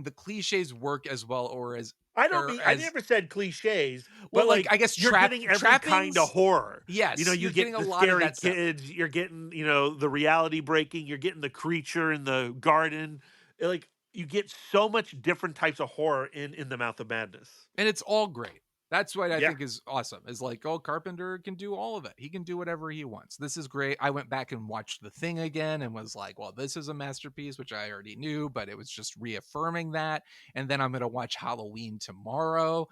S2: the cliches work as well, or as
S3: I
S2: I
S3: never said cliches,
S2: well,
S3: but
S2: like I guess
S3: you're getting every kind
S2: trappings
S3: of horror.
S2: Yes,
S3: you know, you
S2: you're
S3: get
S2: getting a
S3: the
S2: lot of
S3: scary
S2: that stuff.
S3: kids. You're getting, you know, the reality breaking. You're getting the creature in the garden. Like, you get so much different types of horror in the Mouth of Madness,
S2: and it's all great. That's what I
S3: Yeah.
S2: think is awesome. Is like, oh, Carpenter can do all of it. He can do whatever he wants. This is great. I went back and watched The Thing again and was like, well, this is a masterpiece, which I already knew, but it was just reaffirming that. And then I'm going to watch Halloween tomorrow.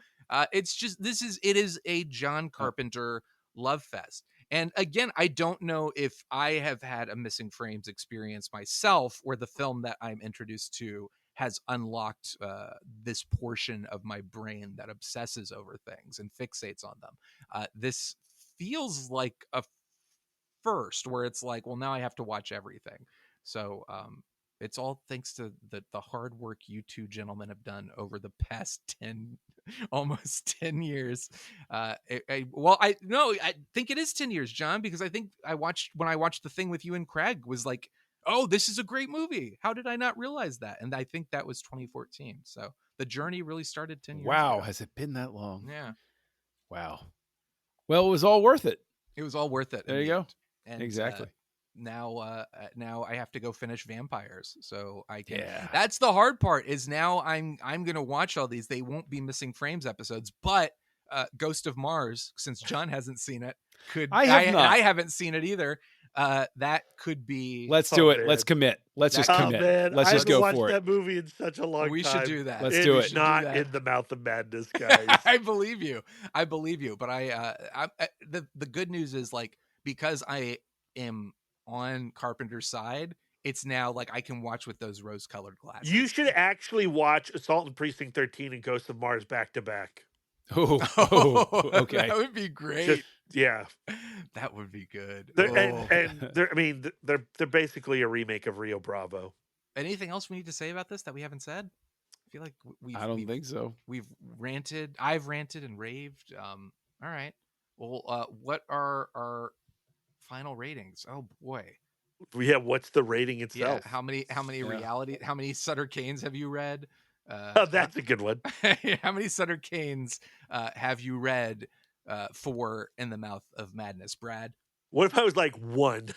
S2: It is a John Carpenter love fest. And again, I don't know if I have had a Missing Frames experience myself, where the film that I'm introduced to has unlocked this portion of my brain that obsesses over things and fixates on them. This feels like a first, where it's like, well, now I have to watch everything. So it's all thanks to the hard work you two gentlemen have done over the past almost 10 years. I think it is 10 years, John, because I think when I watched The Thing with you and Craig, was like, oh, this is a great movie. How did I not realize that? And I think that was 2014. So the journey really started 10 years
S4: Wow,
S2: ago.
S4: has it been that long?
S2: Yeah.
S4: Wow. Well, it was all worth it.
S2: It was all worth it.
S4: There you go.
S2: And
S4: Exactly.
S2: now I have to go finish Vampires, so I can.
S4: Yeah.
S2: That's the hard part. Is now I'm gonna watch all these. They won't be Missing Frames episodes, but Ghost of Mars, since John hasn't seen it,
S4: I
S2: haven't seen it either. That could be.
S4: Let's do it.
S3: man.
S4: Let's commit. Let's just commit.
S3: Man,
S4: Let's
S3: I
S4: just
S3: haven't
S4: go
S3: watched
S4: for it.
S3: that movie in such a long
S2: We
S3: time.
S2: should do that.
S4: Let's
S3: It
S4: do
S3: is
S4: it.
S3: not
S2: Do that.
S3: in the Mouth of Madness, guys.
S2: I believe you. But the good news is, like, because I am on Carpenter's side, it's now like I can watch with those rose-colored glasses.
S3: You should actually watch Assault on Precinct 13 and Ghost of Mars back to back.
S4: Oh, okay.
S2: That would be great.
S3: Just, yeah.
S2: That would be good.
S3: They're,
S2: Oh.
S3: and they're, I mean, they're basically a remake of Rio Bravo.
S2: Anything else we need to say about this that we haven't said? I feel like
S4: I don't think so.
S2: We've ranted. I've ranted and raved. All right. Well, what are our final ratings? Oh boy.
S3: Yeah, what's the rating itself?
S2: Yeah. How many reality? How many Sutter Kanes have you read?
S3: Oh, that's a good one.
S2: How many Sutter Kanes have you read for In the Mouth of Madness, Brad?
S3: What if I was like 1?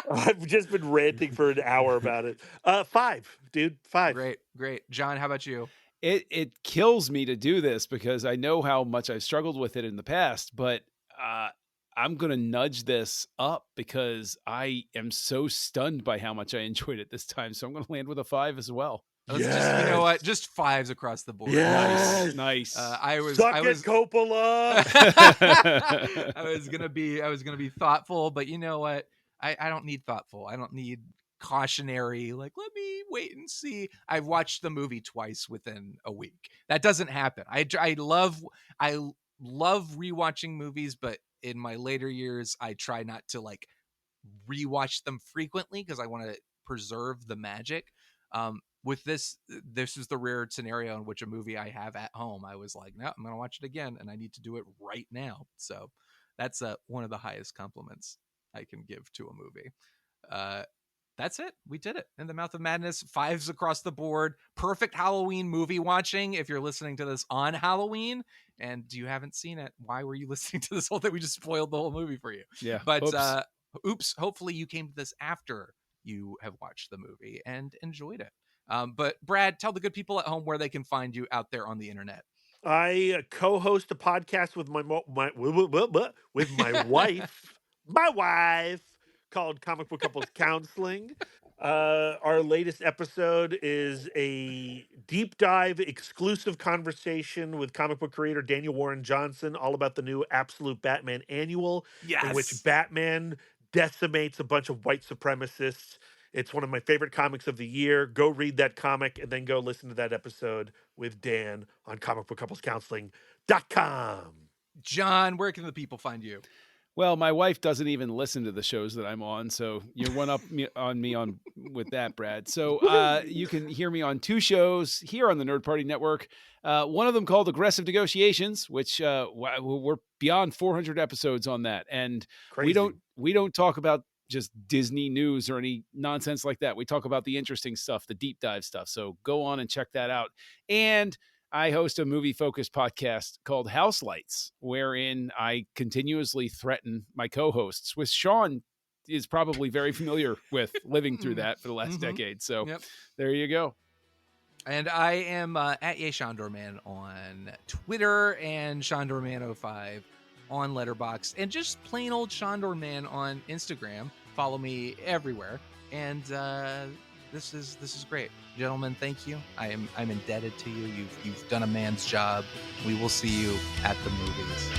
S3: I've just been ranting for an hour about it. 5, dude. 5.
S2: Great. John, how about you?
S4: It kills me to do this because I know how much I've struggled with it in the past, but I'm going to nudge this up because I am so stunned by how much I enjoyed it this time. So I'm going to land with a 5 as was
S2: Just, you know what? Just 5s across the board.
S3: Yes.
S4: Nice.
S3: Suck it, Coppola.
S2: I was gonna be thoughtful, but you know what? I don't need thoughtful. I don't need cautionary. Like, let me wait and see. I've watched the movie twice within a week. That doesn't happen. I love rewatching movies, but in my later years, I try not to like rewatch them frequently because I want to preserve the magic. With this is the rare scenario in which a movie I have at home, I was like, no, I'm going to watch it again, and I need to do it right now. So that's one of the highest compliments I can give to a movie. That's it. We did it. In the Mouth of Madness, 5s across the board. Perfect Halloween movie watching if you're listening to this on Halloween and you haven't seen it. Why were you listening to this whole thing? We just spoiled the whole movie for you.
S4: Yeah.
S2: But oops. Hopefully you came to this after you have watched the movie and enjoyed it. But Brad, tell the good people at home where they can find you out there on the internet.
S3: I co-host a podcast with my wife, called Comic Book Couples Counseling. Our latest episode is a deep dive, exclusive conversation with comic book creator Daniel Warren Johnson, all about the new Absolute Batman Annual, in which Batman decimates a bunch of white supremacists. It's one of my favorite comics of the year. Go read that comic and then go listen to that episode with Dan on comicbookcouplescounseling.com.
S2: John, where can the people find you?
S4: Well, my wife doesn't even listen to the shows that I'm on, so you're one up on me with that, Brad. So you can hear me on 2 shows here on the Nerd Party Network. One of them called Aggressive Negotiations, which we're beyond 400 episodes on that, and
S3: Crazy.
S4: we don't talk about just Disney news or any nonsense like that. We talk about the interesting stuff, the deep dive stuff. So go on and check that out. And I host a movie-focused podcast called House Lights, wherein I continuously threaten my co-hosts, which Shawn is probably very familiar with living through that for the last decade. So There you go.
S2: And I am at YayShondorman on Twitter and Shondorman05 on Letterboxd, and just plain old Shondorman on Instagram. Follow me everywhere. And this is great. Gentlemen, thank you. I'm indebted to you. You've done a man's job. We will see you at the movies.